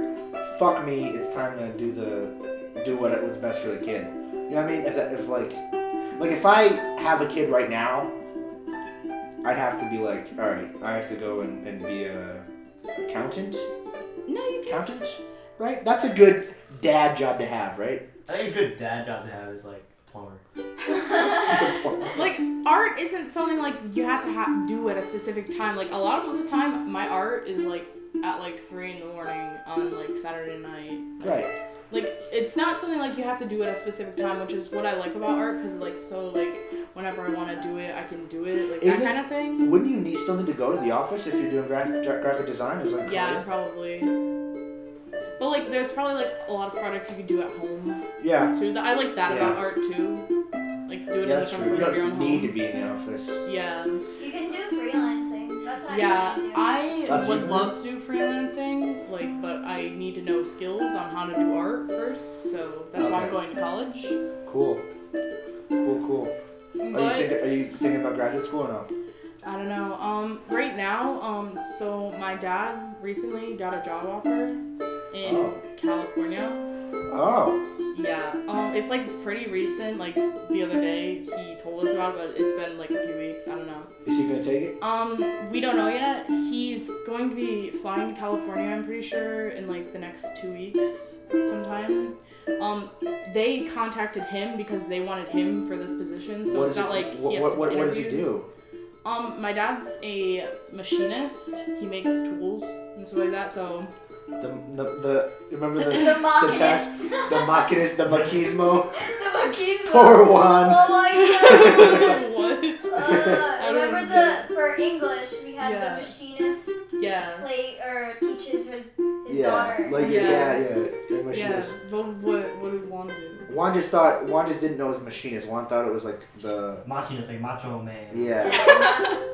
fuck me. It's time to do what's best for the kid. You know what I mean? If I have a kid right now, I'd have to be like, all right, I have to go and be a accountant. No, you can. Accountant, right? That's a good dad job to have, right? I think a good dad job to have is like a plumber. Like, art isn't something like you have to do at a specific time. Like, a lot of the time, my art is like at like 3 in the morning on like Saturday night. Right. Like, it's not something like you have to do at a specific time, which is what I like about art, because like, so like, whenever I want to do it, I can do it, like that kind of thing. Wouldn't you still need to go to the office if you're doing graphic design? Is like Yeah, probably. But like, there's probably like a lot of projects you could do at home. Yeah. Too. I like that about art too. Like, do it in the That's true. comfort You of your own don't need home. to be in the office. Yeah. You can do freelancing. That's what Yeah, I That's would what love to do freelancing, like, but I need to know skills on how to do art first, so that's why I'm Okay. going to college. Cool. But Are you thinking about graduate school or no? I don't know. Right now, so my dad recently got a job offer in California. Oh. Yeah. It's like pretty recent. Like the other day, he told us about it, but it's been like a few weeks. I don't know. Is he gonna take it? We don't know yet. He's going to be flying to California, I'm pretty sure, in like the next 2 weeks sometime. They contacted him because they wanted him for this position, so it's not like he has to what does he interview. do? My dad's a machinist. He makes tools and stuff like that, so The remember the The machinist. test, the machinist, the machismo. The machismo. Poor Juan. Oh my god. what? Remember for English we had Yeah. the machinist Yeah. teaches his Yeah, daughter. like Yeah. the Yeah. machinist. But what did Juan do? Juan just didn't know it was a machinist. Juan thought it was like the Machinist, like macho man. yeah,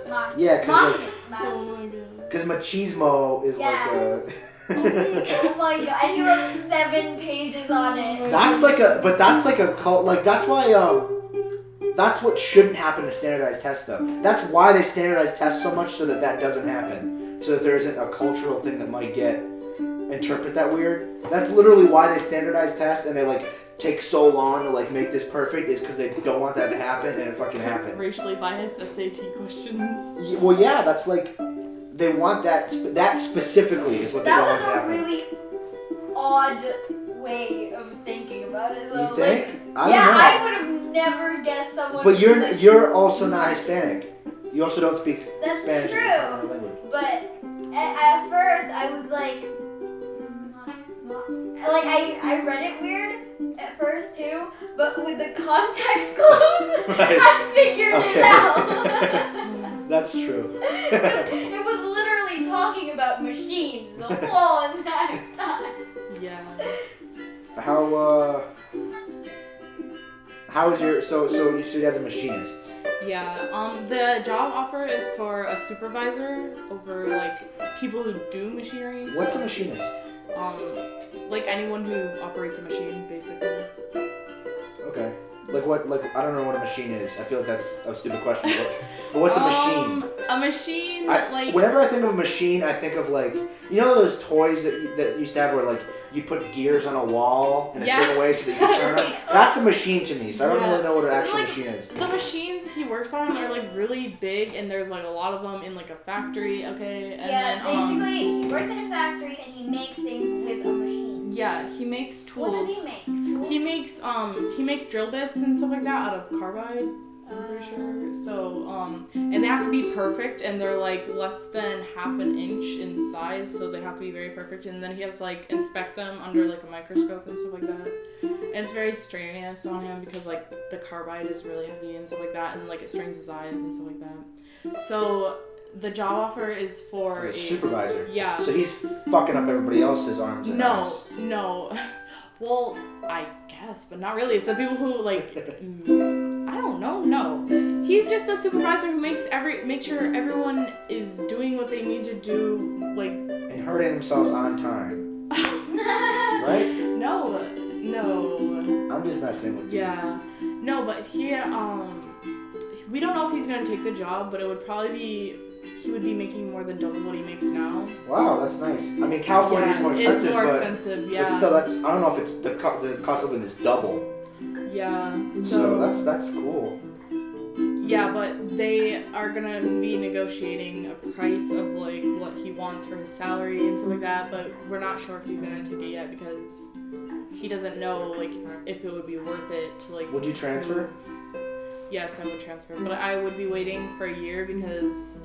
Ma- yeah, cause Oh my god. because machismo is Yeah. like a. Oh my god, and he wrote 7 pages on it. That's like a cult. Like that's why that's what shouldn't happen to standardized tests though. That's why they standardize tests so much so that doesn't happen. So that there isn't a cultural thing that might interpret that weird. That's literally why they standardize tests and they like take so long to like make this perfect is because they don't want that to happen and it fucking happened. Racially biased SAT questions. Well, yeah, that's like they want that specifically is what they That don't was want to a happen. really odd way of thinking about it though. You think? Like, I don't yeah, know. I would have never guessed someone. But who was you're also not Hispanic. You also don't speak That's Spanish as a true. primary language. But at first I was like, I read it weird at first too, but with the context closed, Right. I figured it Okay. out. That's true. It was literally talking about machines the whole entire time. Yeah. How is your so you said as a machinist? Yeah. The job offer is for a supervisor over like people who do machinery. What's a machinist? Like anyone who operates a machine, basically. Okay. Like I don't know what a machine is. I feel like that's a stupid question. But what's a machine? A machine, like. Whenever I think of a machine, I think of like those toys that used to have where like you put gears on a wall in a certain way so that you can turn them. That's a machine to me. So I don't really know what an actual machine is. The machines he works on are like really big, and there's like a lot of them in like a factory. Okay. And Yeah, then, basically he works in a factory and he makes things with a machine. Yeah, he makes tools. What does he make? Tools? He makes drill bits and stuff like that out of carbide. I'm pretty sure. So, and they have to be perfect, and they're like less than half an inch in size, so they have to be very perfect. And then he has to like inspect them under like a microscope and stuff like that. And it's very strenuous on him because like the carbide is really heavy and stuff like that, and like it strains his eyes and stuff like that. So the job offer is for Like a supervisor. Yeah. So he's fucking up everybody else's arms and eyes. No. Well, I guess, but not really. It's the people who like. I don't know. No, he's just the supervisor who make sure everyone is doing what they need to do. Like. And hurting themselves on time. Right? No. I'm just messing with you. Yeah. No, but he we don't know if he's gonna take the job, but it would probably be. He would be making more than double what he makes now. Wow, that's nice. I mean, California is more expensive, It's more but expensive, yeah. but still, I don't know if it's the cost of living is double. Yeah. So that's cool. Yeah, but they are gonna be negotiating a price of like what he wants for his salary and stuff like that. But we're not sure if he's gonna take it yet because he doesn't know like if it would be worth it to like. Would you transfer? Yes, I would transfer, but I would be waiting for a year because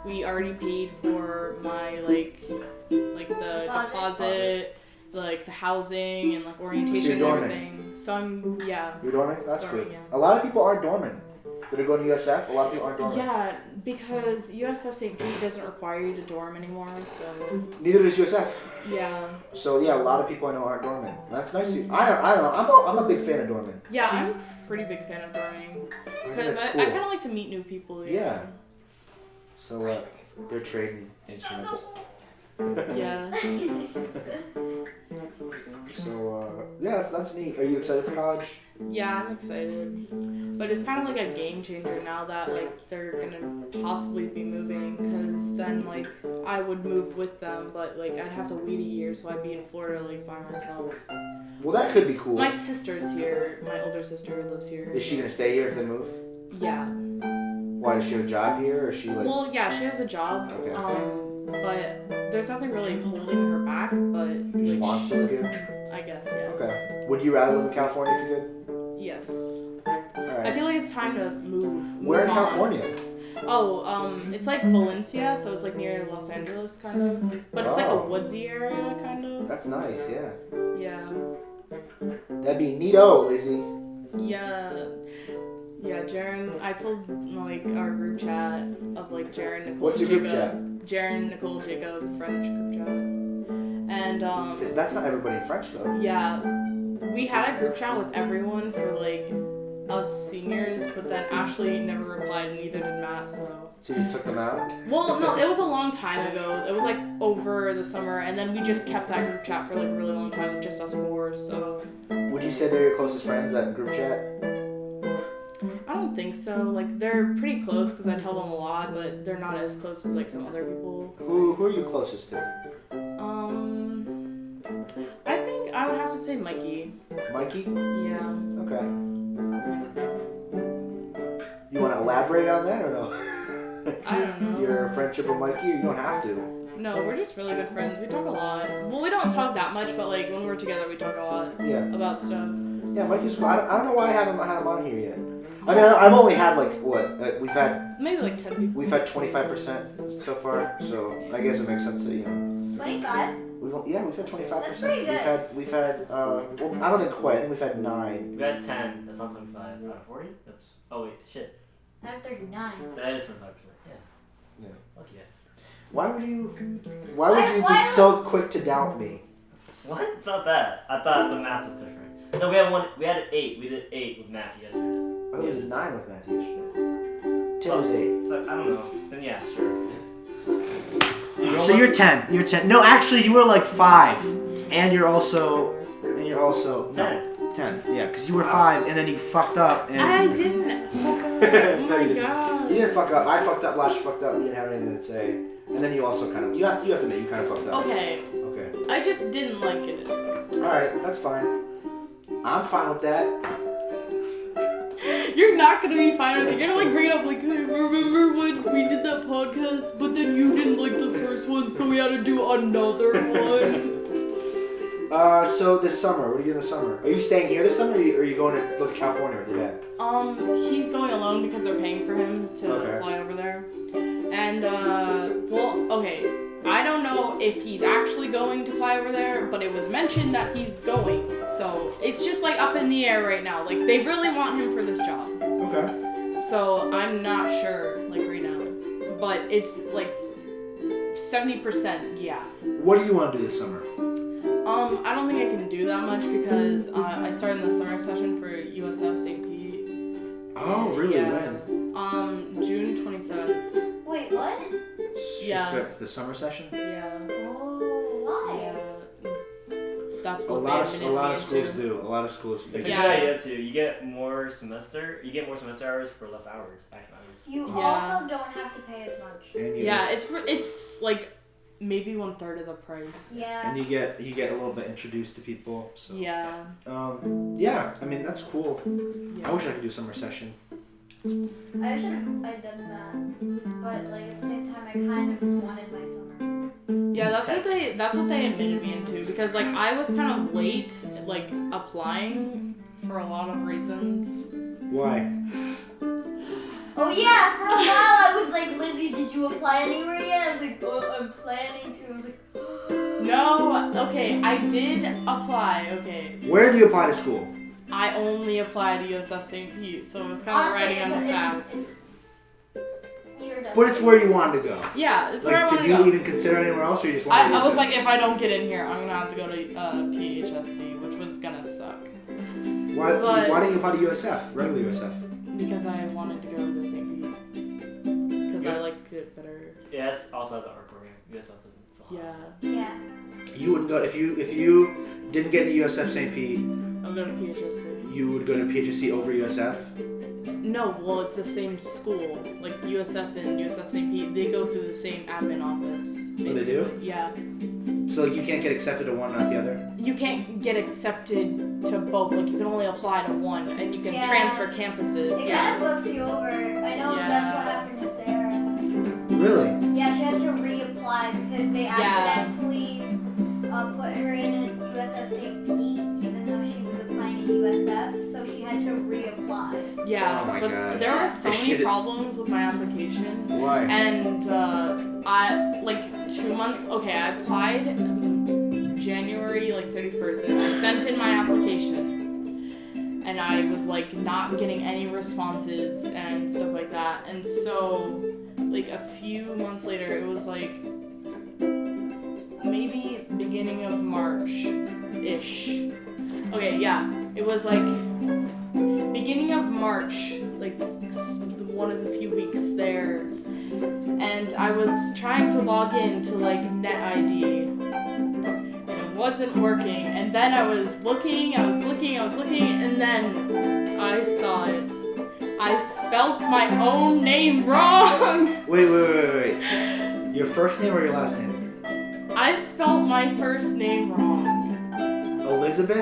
we already paid for my like the deposit, like the housing and like orientation and everything. So I'm You're dorming? That's dorming, good. yeah. A lot of people aren't dormant. That are going to USF. A lot of people aren't dormant. Yeah, because USF St. Pete doesn't require you to dorm anymore, so Neither does USF. yeah. So yeah, a lot of people I know aren't dormant. That's nice. I don't know. I'm a big fan of dormant. Yeah, I'm a pretty big fan of dorming because I kind of like to meet new people. Yeah. So they're trading instruments. Yeah. So yeah, that's neat. Are you excited for college? Yeah, I'm excited. But it's kind of like a game changer now that like they're gonna possibly be moving, because then like I would move with them, but like I'd have to wait a year, so I'd be in Florida like by myself. Well, that could be cool. My sister's here. My older sister lives here. Is she gonna stay here if they move? Yeah. Why, does she have a job here, or is she like? Well, yeah, she has a job. Okay. But there's nothing really holding her back. But She just like, wants to live here. I guess, yeah. Okay. Would you rather live in California if you could? Yes. All I right. feel like it's time to move. Where in on. California? Oh, it's like Valencia, so it's like near Los Angeles, kind of. But it's like a woodsy area, kind of. That's nice. Yeah. Yeah. That'd be neato, Lizzy. Yeah. Yeah, Jaren, I told like our group chat of like Jaren, Nicole, What's your Jacob, group chat? Jaren, Nicole, Jacob, French group chat. And That's not everybody in French though. yeah, we had a group chat with everyone for like us seniors, but then Ashley never replied and neither did Matt, so. So you just took them out? Well, no, it was a long time ago. It was like over the summer, and then we just kept that group chat for like a really long time with just us four, so. Would you say they're your closest friends, that group chat? I don't think so. Like, they're pretty close because I tell them a lot, but they're not as close as like some other people. Who are you closest to? I think I would have to say Mikey. Mikey? Yeah. Okay. You want to elaborate on that or no? I don't know. Your friendship with Mikey? You don't have to. No, we're just really good friends. We talk a lot. Well, we don't talk that much, but like when we're together, we talk a lot Yeah. about stuff. Yeah, Mikey's cool. I don't know why I haven't had him on here yet. I mean, I've only had like what? We've had Maybe like 10 people. 25% so far, so I guess it makes sense that 25? we've had 25%. That's pretty good. We've had well, I don't think quite. I think we've had 9. We had 10. That's not 25 out of 40. That's wait, shit. Out of 39. That is 25%. Yeah. Yeah. Lucky guy. Why would you be Why- so quick to doubt me? What? It's not that. I thought the math was different. No, we had one. We had 8. We did 8 with Matt yesterday. I thought it was 9 with Matthew yesterday. Tim was 8. So, I don't know. Then yeah, sure. So you're 10. You're 10. No, actually, you were like 5, and you're also 10. 10. Yeah, because you were 5, and then you fucked up. And I didn't fuck up. Oh No, my you didn't. god. You didn't fuck up. I fucked up. Lasia fucked up. You didn't have anything to say. And then you also kind of you have to admit you kind of fucked up. Okay. Okay. I just didn't like it. All right, that's fine. I'm fine with that. You're not gonna be fine with it. You're gonna like bring it up like, hey, remember when we did that podcast, but then you didn't like the first one, so we had to do another one. So this summer, what are you doing this summer? Are you staying here this summer, or are you going to look at California with your dad? He's going alone because they're paying for him to fly over there. And well, okay. I don't know if he's actually going to fly over there, but it was mentioned that he's going. So it's just like up in the air right now. Like they really want him for this job. Okay. So I'm not sure, like right now. But it's like 70%, yeah. What do you want to do this summer? I don't think I can do that much because I started in the summer session for USF St. Pete. Oh, really? Yeah. When? June 27th. Wait, what? Yeah. The summer session? Yeah. Oh, why? Yeah. That's A what lot they of admitted schools me into. do. A lot of schools. It's Yeah. a good idea too. You get more semester hours for less hours. Actual hours. You Yeah. also don't have to pay as much. And you, Yeah, it's like maybe 1/3 of the price. Yeah. And you get a little bit introduced to people. So. Yeah. Yeah. I mean that's cool. I Yeah. wish I could do summer session. I wish I'd done that, but like at the same time, I kind of wanted my summer. Yeah, that's what they admitted me into, because like I was kind of late like applying for a lot of reasons. Why? Oh yeah, for a while I was like, Lizzy, did you apply anywhere yet? I was like, oh, I'm planning to. I was like, No, okay, I did apply. Okay, Where do you apply to school? I only applied to USF St. Pete, so it was kind of honestly, writing on the facts. You're done. But it's where you wanted to go. Yeah, it's where I Like, want did to you go. even consider anywhere else, or you just wanted to I was USF? like, if I don't get in here, I'm gonna have to go to PHSC, which was gonna suck. Why didn't you apply to USF, regular USF? Because I wanted to go to St. Pete. Because I like it better. Yeah, it also has an art program. USF isn't so hard. Yeah. Yeah. You wouldn't go if you didn't get into USF St. Pete. I'm going to PHSC. You would go to PHSC over USF. No, well, it's the same school. Like USF and USF St. Pete, they go through the same admin office. Oh, they do? Yeah. So like, you can't get accepted to one, not the other. You can't get accepted to both. Like you can only apply to one, and you can Yeah. transfer campuses. It Yeah. kind of fucks you over. I know Yeah. that's what happened to Sarah. Really? Yeah, she had to reapply because they Yeah. accidentally put her in a USF St. Pete, even though she was applying to USF, so she had to reapply. Yeah. Oh my but God. there were so Is many she- problems with my application. Why? And I like 2 months. Okay, I applied January like 31st, and I sent in my application, and I was like not getting any responses and stuff like that. And so, like a few months later, it was like maybe beginning of March-ish. Okay, yeah, it was like beginning of March, like one of the few weeks there. And I was trying to log in to like NetID, and it wasn't working. And then I was looking, and then I saw it. I spelt my own name wrong. Wait. Your first name or your last name? I spelt my first name wrong. Elizabeth?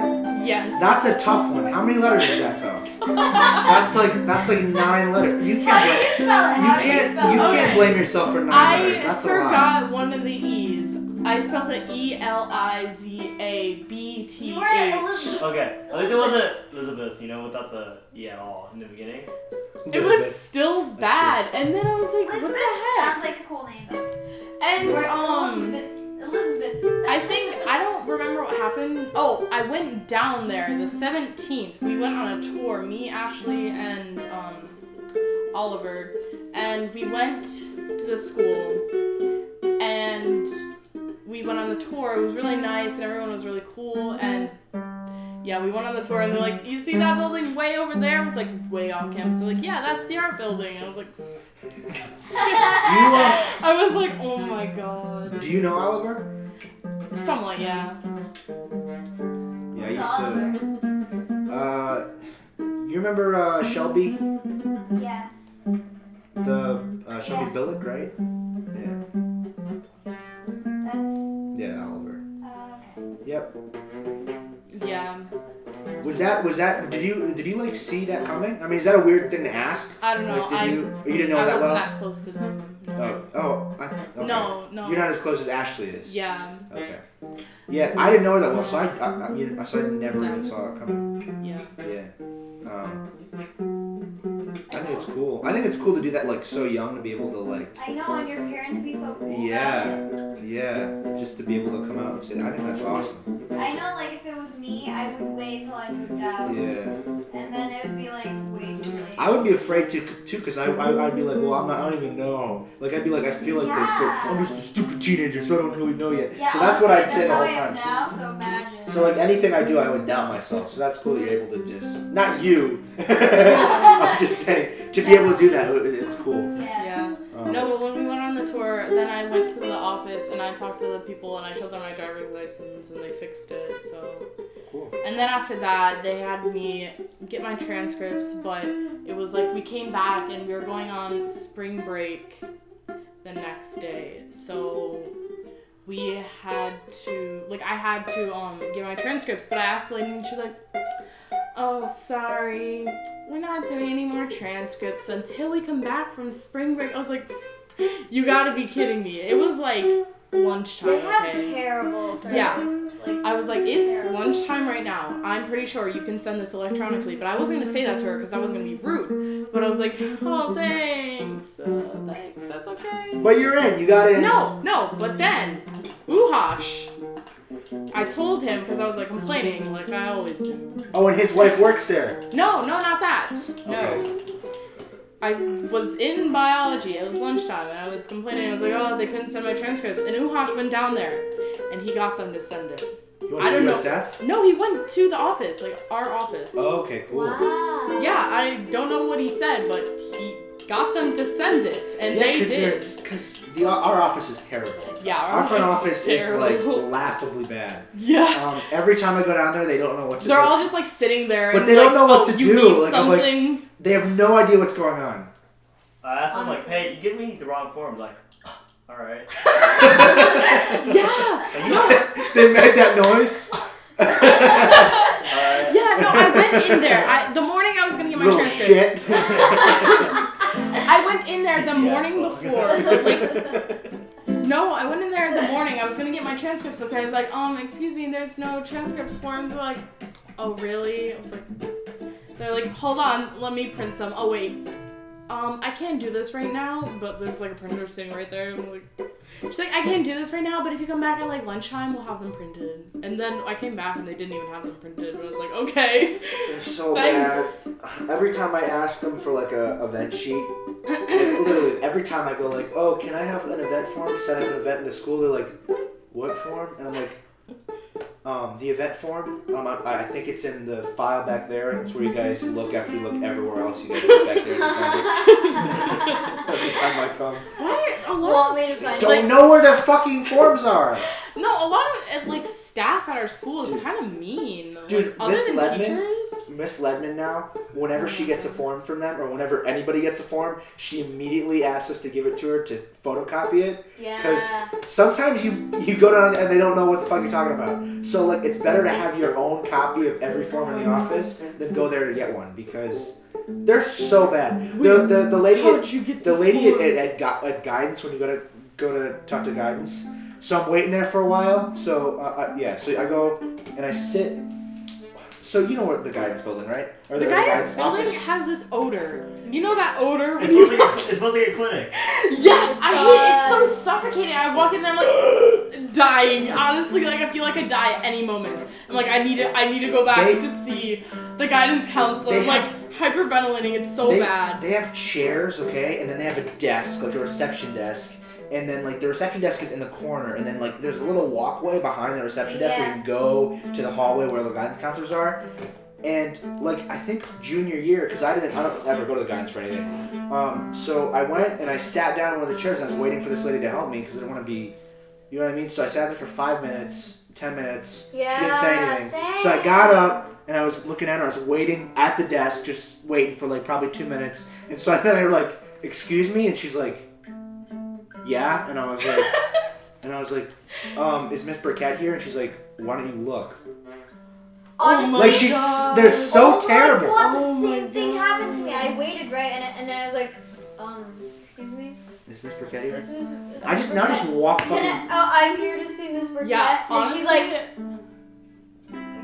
Yes. That's a tough one. How many letters is that though? That's like 9 letters. You How do you can't. spell it? How do you spell You it? can't Okay. blame yourself for 9 letters. I That's a lot. forgot one of the E's. I spelled it ELIZABTH. You were Elizabeth. Okay, at least it wasn't Elizabeth, without the E at all in the beginning. It was still bad, and then I was like, Elizabeth what the heck? sounds like a cool name though. And Or Elizabeth. I think I don't remember what happened. Oh, I went down there the 17th. We went on a tour, me, Ashley, and Oliver, and we went to the school, and we went on the tour. It was really nice, and everyone was really cool, and yeah, we went on the tour, and they're like, you see that building way over there? I was like, way off campus. They're like, yeah, that's the art building. And I was like, I was like, oh my god. Do you know Oliver? Somewhat, yeah. Yeah, I used to. You remember Shelby? Yeah. The Shelby Billick, right? Yeah. That's Yeah, Oliver. okay. Yep. Yeah. Was that? Did you like see that coming? I mean, is that a weird thing to ask? I don't know. Like, you didn't know I that wasn't well? that close to them. No. Okay. No. You're not as close as Ashley is. Yeah. Okay. Yeah, I didn't know her that well, so I never even saw it coming. Yeah. Yeah. I think it's cool. I think it's cool to do that like so young, to be able to like. I know, and your parents be so cool. Yeah. Just to be able to come out and say, I think that's awesome. I know, like if it was me, I would wait till I moved out. Yeah. And then it would be like way too late. I would be afraid too, because I'd be like, well, I don't even know. Like, I'd be like, I feel like this, but I'm just a stupid teenager, so I don't really know yet. Yeah, So that's what I'd honestly, say the that's whole how I am time. now, so imagine. So like anything I do, I always doubt myself. So that's cool that you're able to just, not you. I'm just saying, to be able to do that, it's cool. Yeah. Yeah. No, but when we went on the tour, then I went to the office and I talked to the people and I showed them my driver's license and they fixed it. So. Cool. And then after that, they had me get my transcripts, but it was like we came back and we were going on spring break the next day. So we had to, like, I had to get my transcripts, but I asked the lady and she's like, oh, sorry, we're not doing any more transcripts until we come back from spring break. I was like, you gotta be kidding me. It was like lunchtime, They have okay? terrible service. Yeah. Like, I was like, it's terrible. lunchtime right now. I'm pretty sure you can send this electronically. But I wasn't gonna say that to her because I was gonna be rude. But I was like, oh, thanks. Thanks, that's okay. But you're in. You got in. No, but then, Uhash. I told him because I was like complaining, like I always do. Oh, and his wife works there. No, not that. No. Okay. I was in biology. It was lunchtime, and I was complaining. I was like, oh, they couldn't send my transcripts. And Uhash went down there, and he got them to send it. You went I don't to know. USF? No, he went to the office, like our office. Oh, okay, cool. Wow. Yeah, I don't know what he said, but he got them to send it, and they did. Because our office is terrible. Yeah, Our front office is terrible. like laughably bad. Yeah. Every time I go down there, they don't know what to do. They're all just like sitting there, But and they like, don't know what oh, to you do. need Like, I'm like- something. They have no idea what's going on. I asked them like, Honestly. hey, you give me the wrong form. Like, all right. Yeah. They made that noise. All right. Yeah, no, I went in there. The morning I was gonna get my Little transcripts. shit. I went in there the morning Yes, before. No, I went in there in the morning. I was gonna get my transcripts. Okay, I was like, excuse me, there's no transcripts forms. They're like, oh really? I was like, they're like, hold on, let me print some. Oh wait, I can't do this right now. But there's like a printer sitting right there. I'm like, she's like, I can't do this right now. But if you come back at like lunchtime, we'll have them printed. And then I came back and they didn't even have them printed. And I was like, okay. They're so Thanks. bad. Every time I ask them for like a event sheet, literally every time I go like, oh, can I have an event form? Because I have an event in the school. They're like, what form? And I'm like, the event form. I think it's in the file back there. That's where you guys look after you look everywhere else. You guys look back there and find it. Every time I come. Why a lot Want me to find Don't know where their fucking forms are. No, a lot of like staff at our school is kind of mean. Dude, like, Miss other than Ledman- teachers. Miss Ledman now, whenever she gets a form from them, or whenever anybody gets a form, she immediately asks us to give it to her to photocopy it. Because Yeah. sometimes you go down and they don't know what the fuck you're talking about. So like it's better to have your own copy of every form in the office than go there to get one because they're so bad. The lady How'd you get the this lady form? at guidance when you go to talk to guidance. So I'm waiting there for a while. So so I go and I sit. So you know what the guidance building, right? Or The guidance building office? has this odor. You know that odor when It's you supposed to be a clinic. Yes, I hate it. It's so suffocating. I walk in there, I'm like dying. Honestly, like I feel like I die at any moment. I'm like I need to go back to see the guidance counselor. They I'm like have- hyperventilating. It's so bad. They have chairs, okay, and then they have a desk, like a reception desk. And then like the reception desk is in the corner, and then like there's a little walkway behind the reception desk where you can go to the hallway where the guidance counselors are. And like I think junior year, because I don't ever go to the guidance for anything. So I went and I sat down in one of the chairs and I was waiting for this lady to help me because I didn't want to be, you know what I mean. So I sat there for 5 minutes, 10 minutes. Yeah, She didn't say anything. same. So I got up and I was looking at her. I was waiting at the desk, just waiting for like probably 2 minutes. And so then I like, excuse me, and she's like, yeah, and I was like, is Miss Burkett here? And she's like, why don't you look? Honestly, Like they're so terrible. Oh my god, Oh the my same thing God. happened to me. I waited, right, and then I was like, excuse me, Is Miss Burkett here? this is. I just walk And fucking. I'm here to see Miss Burkett, Yeah, and honestly, she's like,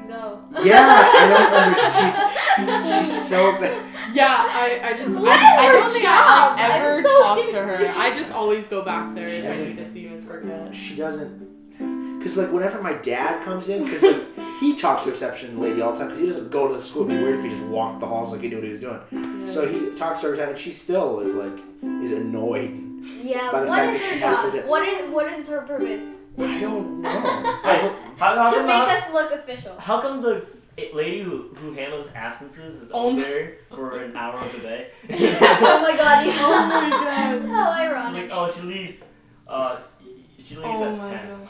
go. Yeah, I don't understand. She's so bad. yeah, I just What is I her don't think I like job? ever I'm so talk to her. confused. I just always go back there She if I doesn't- need to see Miss Burkett. She doesn't. Because like whenever my dad comes in, because like he talks to the reception lady all the time because he doesn't go to the school. It'd be weird if he just walked the halls like he knew what he was doing. Yeah. So he talks to her every time, and she still is annoyed. Yeah, By the what fact is that her she has job? it. What is her purpose? I don't know. Hey, how To come make us look official. how come the lady who handles absences is Oh only my- there for an hour of the day? Oh my god, yeah. Oh my god. How She's ironic. like, oh, she leaves Oh at my 10.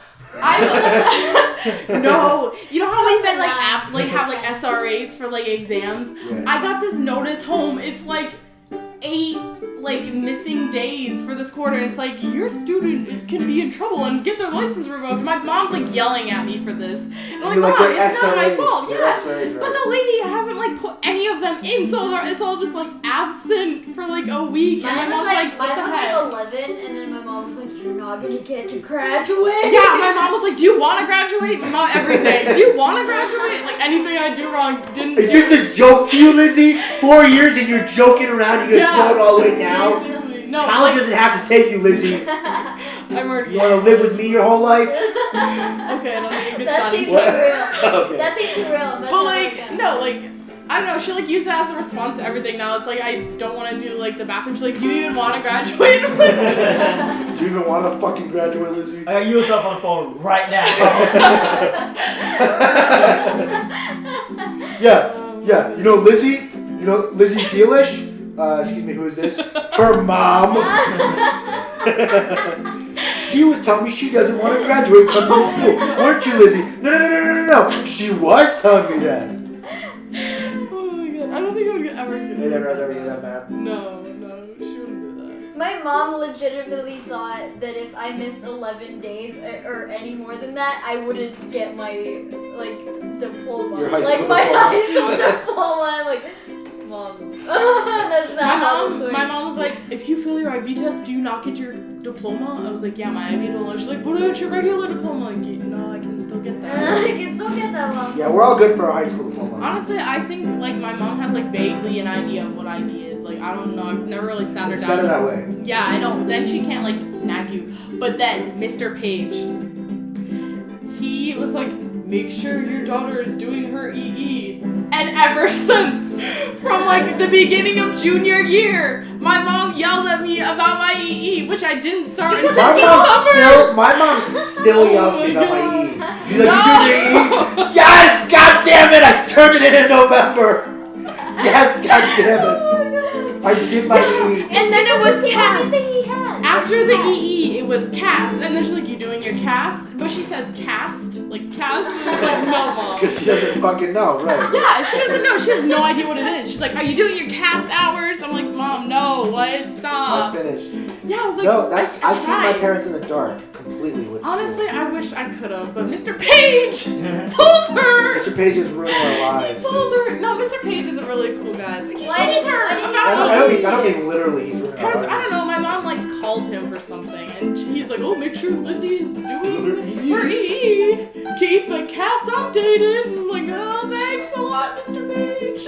god. No, you know how She we've been like leaves at have like SRAs for like exams. Yeah. I got this notice home. It's like 8 like missing days for this quarter. And it's like, your student can be in trouble and get their license revoked. My mom's like yelling at me for this. And I'm like, Mom, it's not my fault. Yeah, SRAs, right? but the lady hasn't like put any of them in, so it's all just like absent for like a week. And my mom's like, what the heck? Mine was like 11, and then my mom was like, you're not gonna get to graduate. Yeah, my mom was like, do you want to graduate? My mom every day, do you want to graduate? Like anything I do wrong didn't. Is this a joke to you, Lizzy? 4 years and you're joking around. You're gonna throw it all away now. Basically. No, College doesn't have to take you, Lizzy. I'm already. You want to live with me your whole life? Okay, I don't think it's That seems too that real. Okay. That seems too real. But like, no, like, I don't know, she like uses it as a response to everything now. It's like, I don't want to do like the bathroom. She's like, do you even want to graduate? Do you even want to fucking graduate, Lizzy? I got you up on the phone right now. Yeah. You know Lizzy? You know Lizzy Zielisch? Excuse me, who is this? Her mom. She was telling me she doesn't want to graduate from school. Weren't you, Lizzy? No. She was telling me that. Oh my god, I don't think I would ever do They never get that mad. No, she wouldn't do that. My mom legitimately thought that if I missed 11 days or any more than that, I wouldn't get my like diploma. Your high like school my diploma. high school diploma. I'm like, Mom, that's not how this works. My mom was like, if you fail your IB test, do you not get your diploma? I was like, yeah, my IB diploma. She's like, what about your regular diploma? Like, no, I can still get that. I can still get that, Mom. Yeah, we're all good for our high school diploma. Honestly, I think like my mom has like vaguely an idea of what IB is. Like, I don't know. I've never really sat her It's down. better that way. Yeah, I know. Then she can't like nag you. But then Mr. Page, he was like, make sure your daughter is doing her EE. And ever since, from like the beginning of junior year, my mom yelled at me about my EE, which I didn't start until My mom still yells at me about my EE. She's like, No. you do your EE? Yes, god damn it, I turned it in November. Yes, god damn it. I did my EE. And then it was CAS. Everything he had. After the EE, it was CAS. And then she's like, you doing your CAS? But she says cast. Like, cast? And it's like, no, Mom. Because she doesn't fucking know, right? Yeah, she doesn't know. She has no idea what it is. She's like, are you doing your CAS hours? I'm like, Mom, no. What? Stop. I'm finished. Yeah, I was like, No, I keep my tried. parents in the dark completely with Honestly, school. I wish I could have, but Mr. Page told her. Mr. Page is ruining our He lives. told her. No, Mr. Page is a really cool guy. But he Why told did- her why did he about tell I don't mean literally he's ruining our Because, lives. I don't know, my mom, like, called him for something, and he's like, oh, make sure Lizzie's doing Her EE. her EE. Keep the cast updated. And I'm like, oh, thanks a lot, Mr. Page.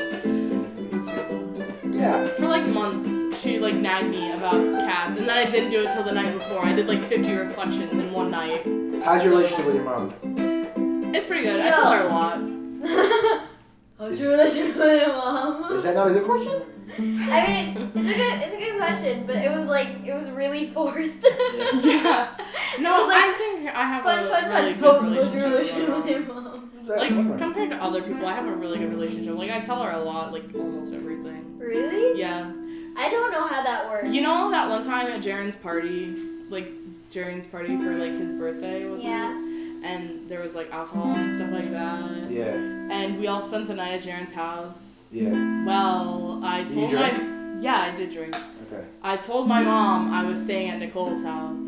Yeah. For, like, months, she, like, nagged me about cast, and then I didn't do it till the night before. I did, like, 50 reflections in one night. How's your relationship with your mom? It's pretty good. I tell her a lot. How's your relationship with your mom? Is that not a good question? I mean, it's a good question, but it was really forced. Yeah. No, It was like, I think I have fun, a fun, really fun. good How's your relationship relationship with my with mom. your mom? Is that Like, fun? compared to other people, I have a really good relationship. Like, I tell her a lot, like, almost everything. Really? Yeah. I don't know how that works. You know that one time at Jaren's party, like, Jaren's party for, like, his birthday, wasn't Yeah. it? And there was, like, alcohol and stuff like that. Yeah. And we all spent the night at Jaren's house. Yeah. Well, I Did told you my... drink? Yeah, I did drink. Okay. I told my mom I was staying at Nicole's house.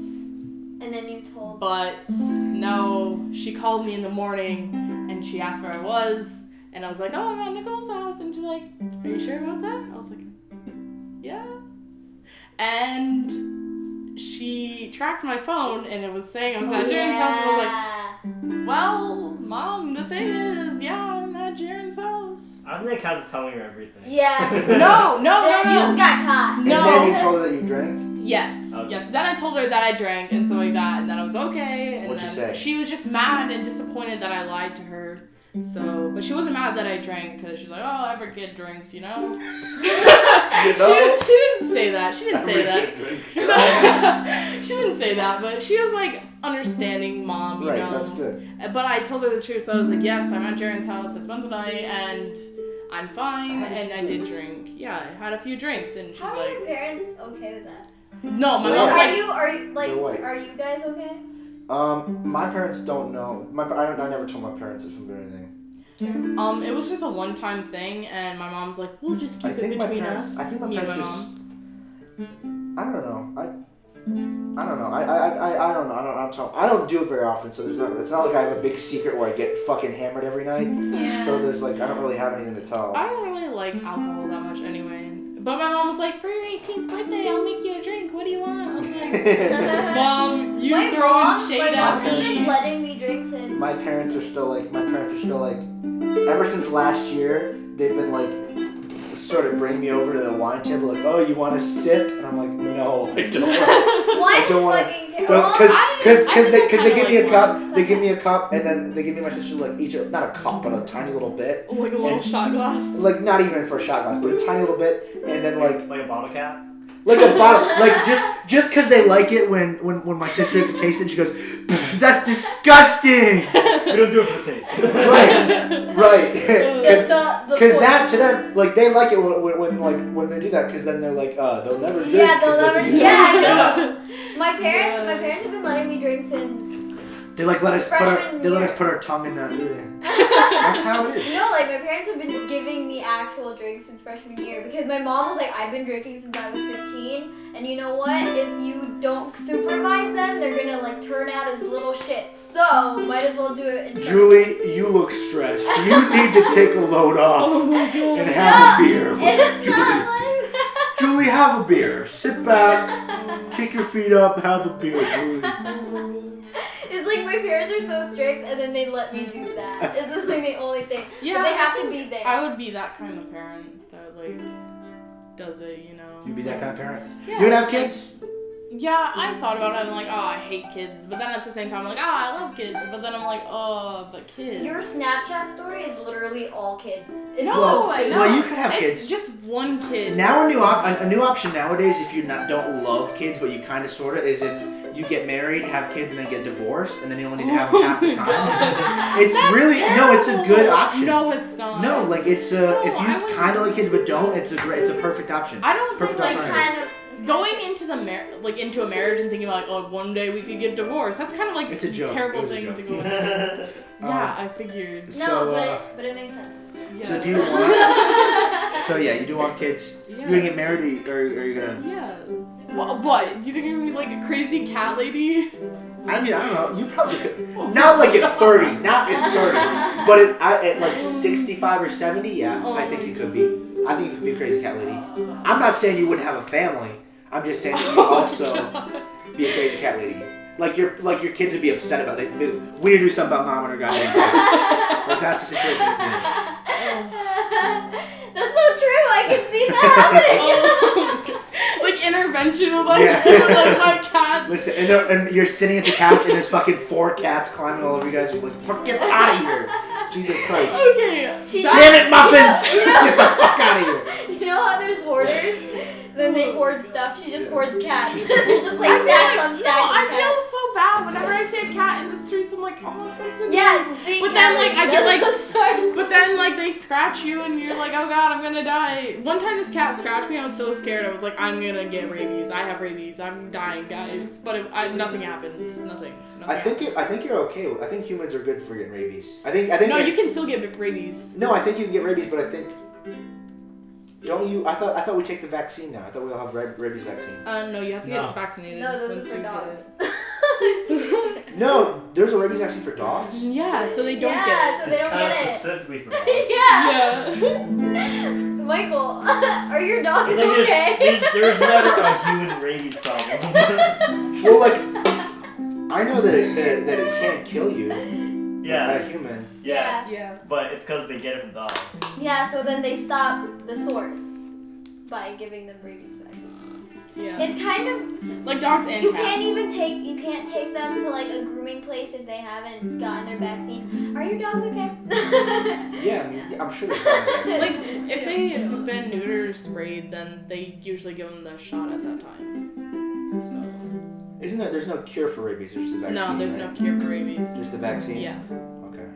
And then you told. But no, she called me in the morning and she asked where I was. And I was like, oh, I'm at Nicole's house. And she's like, are you sure about that? I was like, yeah. And she tracked my phone and it was saying I was at Jaren's house. And I was like, well, Mom, the thing is, yeah, I'm at Jaren's house. I think Kaz telling her everything. Yeah. No. You just got caught. No. And then you told her that you drank? Yes, Okay. yes. Then I told her that I drank and stuff like that, and then I was okay. And What'd you then say? she was just mad and disappointed that I lied to her. So, but she wasn't mad that I drank because she's like, oh, every kid drinks, you know? You know? She didn't say that. She didn't say that. Every kid drinks, you know? She didn't say that, but she was like understanding mom, you Right, know? that's good. But I told her the truth. I was like, yes, I'm at Jaren's house. I spent the night and I'm fine. And I did drink. Yeah, I had a few drinks and she's How are your like, parents okay with that? no, my Like, mom's Like, like, are you guys okay? My parents don't know. I never told my parents this from anything. it was just a one-time thing, and my mom's like, we'll just keep it between us. I think my me and parents my just. mom. I don't know. I don't know. I don't know. I don't do it very often, so it's not like I have a big secret where I get fucking hammered every night. Yeah. So there's like, I don't really have anything to tell. I don't really like alcohol that much anyway. But my mom was like, for your 18th birthday, I'll make you a drink. What do you want? I was like, Mom, you my throwing mom shade has at been me. letting me drink since. My parents are still like, ever since last year, they've been like, sort of bring me over to the wine table, like, oh, you want a sip? And I'm like, no, I don't. Wine I don't is want fucking terrible. because they give me a like cup, wine they give me a cup, and then they give me and my sister like each not a cup, but a tiny little bit, Like a little shot glass. like not even for a shot glass, but a tiny little bit, and then like a bottle cap. like a bottle, like just because they like it when my sister tastes it, she goes, that's disgusting. We don't do it for the taste. Right. That's not the Because point. that to them, like they like it when they do that, because then they're like, they'll never drink. Yeah, they'll 'cause never. they can Yeah, I drink. know. My parents have been letting me drink since. They like let us Freshman year. put our tongue in that. That's how it is. You know, like my parents have been giving me actual drinks since freshman year because my mom was like, I've been drinking since I was 15, and you know what? If you don't supervise them, they're gonna like turn out as little shits. So might as well do it. In Julie, you look stressed. You need to take a load off Oh my god. and have a beer. It's Julie, not like that. Julie, have a beer. Sit back, kick your feet up, have a beer, Julie. It's like my parents are so strict, and then they let me do that. It's just like the only thing. Yeah, but they have I to think be there. I would be that kind of parent that like does it, you know. You be that kind of parent. Yeah, You would have like- kids? Yeah, I've thought about it. I'm like, oh, I hate kids. But then at the same time, I'm like, oh, I love kids. But then I'm like, oh, but kids. Your Snapchat story is literally all kids. It's No, so I big. know. Well, you could have It's kids. just one kid. Now a new option nowadays, if you don't love kids, but you kind of sort of, is if you get married, have kids, and then get divorced, and then you only need to have them half the time. It's That's really no, it's a good option. No, it's not. No, like it's No, if I you wouldn't- kind of like kids but don't, it's a perfect option. I don't Perfect think like alternative. Kind of. going into into a marriage and thinking about like, oh, one day we could get divorced. That's kind of like It's a joke. terrible It was a thing joke. to go into. Yeah, I figured. No, So, but it makes sense. Yeah. So do you want? So yeah, you do want kids. Yeah. You're gonna get married, or are you gonna? Yeah. What? You think you're gonna be like a crazy cat lady? I mean, I don't know. You probably could. Not like at 30, not at 30, but at like 65 or 70. Yeah, Oh I think my you could be. I think you could be a crazy cat lady. I'm not saying you wouldn't have a family. I'm just saying that you also be a crazy cat lady. Like your kids would be upset about it. We need to do something about mom and her goddamn kids. Like that's the situation. That's so true. I can see that happening. Like intervention with like, Yeah. like my cats. Listen, and you're sitting at the couch and there's fucking 4 cats climbing all over you guys. You're like, fuck, get out of here. Jesus Christ. Okay. Damn it, muffins! Get the fuck out of here. You know how there's hoarders? Then they hoard stuff. She just hoards cats. They're just like stacks on No, stacks I of feel cats. so bad whenever I see a cat in the streets. I'm like, oh, that's a Yeah, see, But then, like, I get, like, starts. But then, like, they scratch you and you're like, oh god, I'm gonna die. One time this cat scratched me, I was so scared. I was like, I'm gonna get rabies. I have rabies. I'm dying, guys. But nothing happened. Nothing. I think you're okay. I think humans are good for getting rabies. I think. No, you can still get rabies. No, I think you can get rabies, but I think. Don't you? I thought we take the vaccine now. I thought we all have rabies vaccine. No, you have to No. get vaccinated. No, those once are for you get dogs. it. No, there's a rabies vaccine for dogs. Yeah, so they don't Yeah, get so it. they It's don't kind of get it. specifically for dogs. Yeah. Michael, are your dogs It's like okay? there's never a human rabies problem. Well, like I know that it can't kill you. Yeah. A human. Yeah. Yeah. But it's because they get it from dogs. Yeah, so then they stop the source by giving them rabies vaccine. Yeah. It's kind of Like dogs and you cats. can't take them to like a grooming place if they haven't gotten their vaccine. Are your dogs okay? Yeah, I mean, I'm sure. They're Like, if they've been neuter sprayed, then they usually give them the shot at that time. So. Isn't there? There's no cure for rabies. There's just the vaccine. No, there's right? no cure for rabies. Just the vaccine. Yeah. Okay.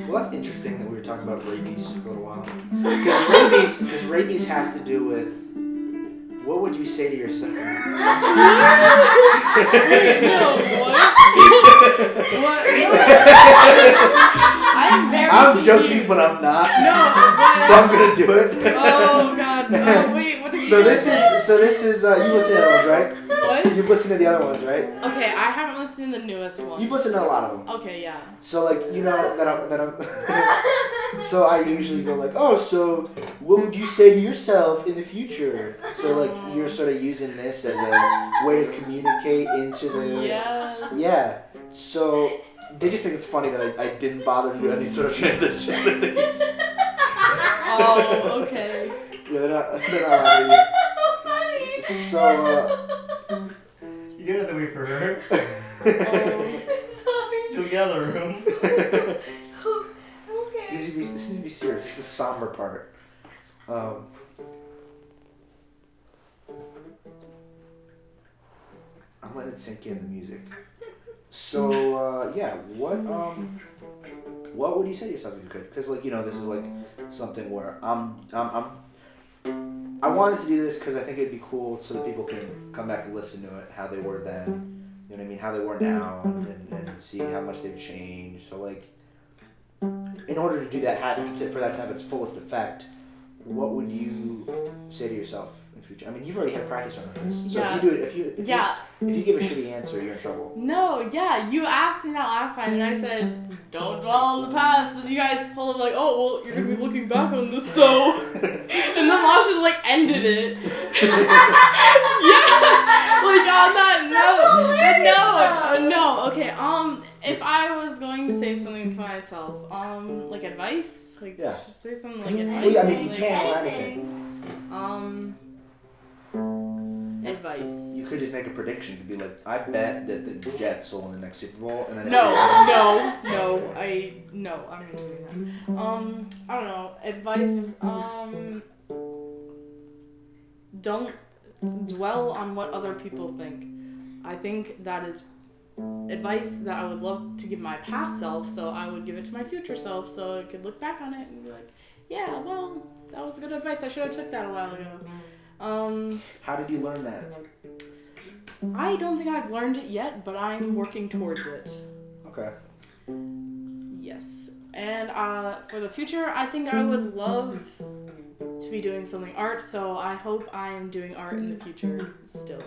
Well, that's interesting that we were talking about rabies for a little while. Because rabies has to do with. What would you say to yourself? Wait, no, what? What? I I'm very I'm joking, confused. but I'm not. No. So I'm gonna do it. Oh god. Oh wait. What is So this is you listen to the other ones, right? What? You've listened to the other ones, right? Okay, I haven't listened to the newest one. You've listened to a lot of them. Okay, yeah. So like that I'm so I usually go like, oh, so what would you say to yourself in the future? So like you're sort of using this as a way to communicate into the Yeah. So they just think it's funny that I didn't bother to do any sort of transition things. Oh, okay. Yeah, they're not happy. Funny. So You don't have to wait for her. Sorry. She'll get out of the room. Okay. this needs to be serious. This is the somber part. I'm letting it sink in the music. So what would you say to yourself if you could? Because like this is like something where I wanted to do this because I think it'd be cool so that people can come back and listen to it how they were then. You know what I mean? How they were now, and see how much they've changed. So like, in order to do that, for that to have its fullest effect, what would you say to yourself in the future? I mean, you've already had practice on this. So Yeah. if you do it, if you give a shitty answer, you're in trouble. No, yeah, you asked me that last time, and I said, don't dwell on the past, but you guys pulled up like, oh, well, you're gonna be looking back on this, so... and then Lasia, like, ended it. Yeah! Like, on that note. But no, okay, if I was going to say something to myself, like, advice? Like, just say something like advice? Well, yeah, I mean, you like, can't or anything. Advice. You could just make a prediction. You could be like, I bet that the Jets will win the next Super Bowl, and then No, I'm not doing that. I don't know. Advice, don't dwell on what other people think. I think that is advice that I would love to give my past self, so I would give it to my future self, so I could look back on it and be like, yeah, well, that was good advice. I should have took that a while ago. How did you learn that? I don't think I've learned it yet, but I'm working towards it. Okay. Yes. And for the future, I think I would love to be doing something art, so I hope I am doing art in the future still.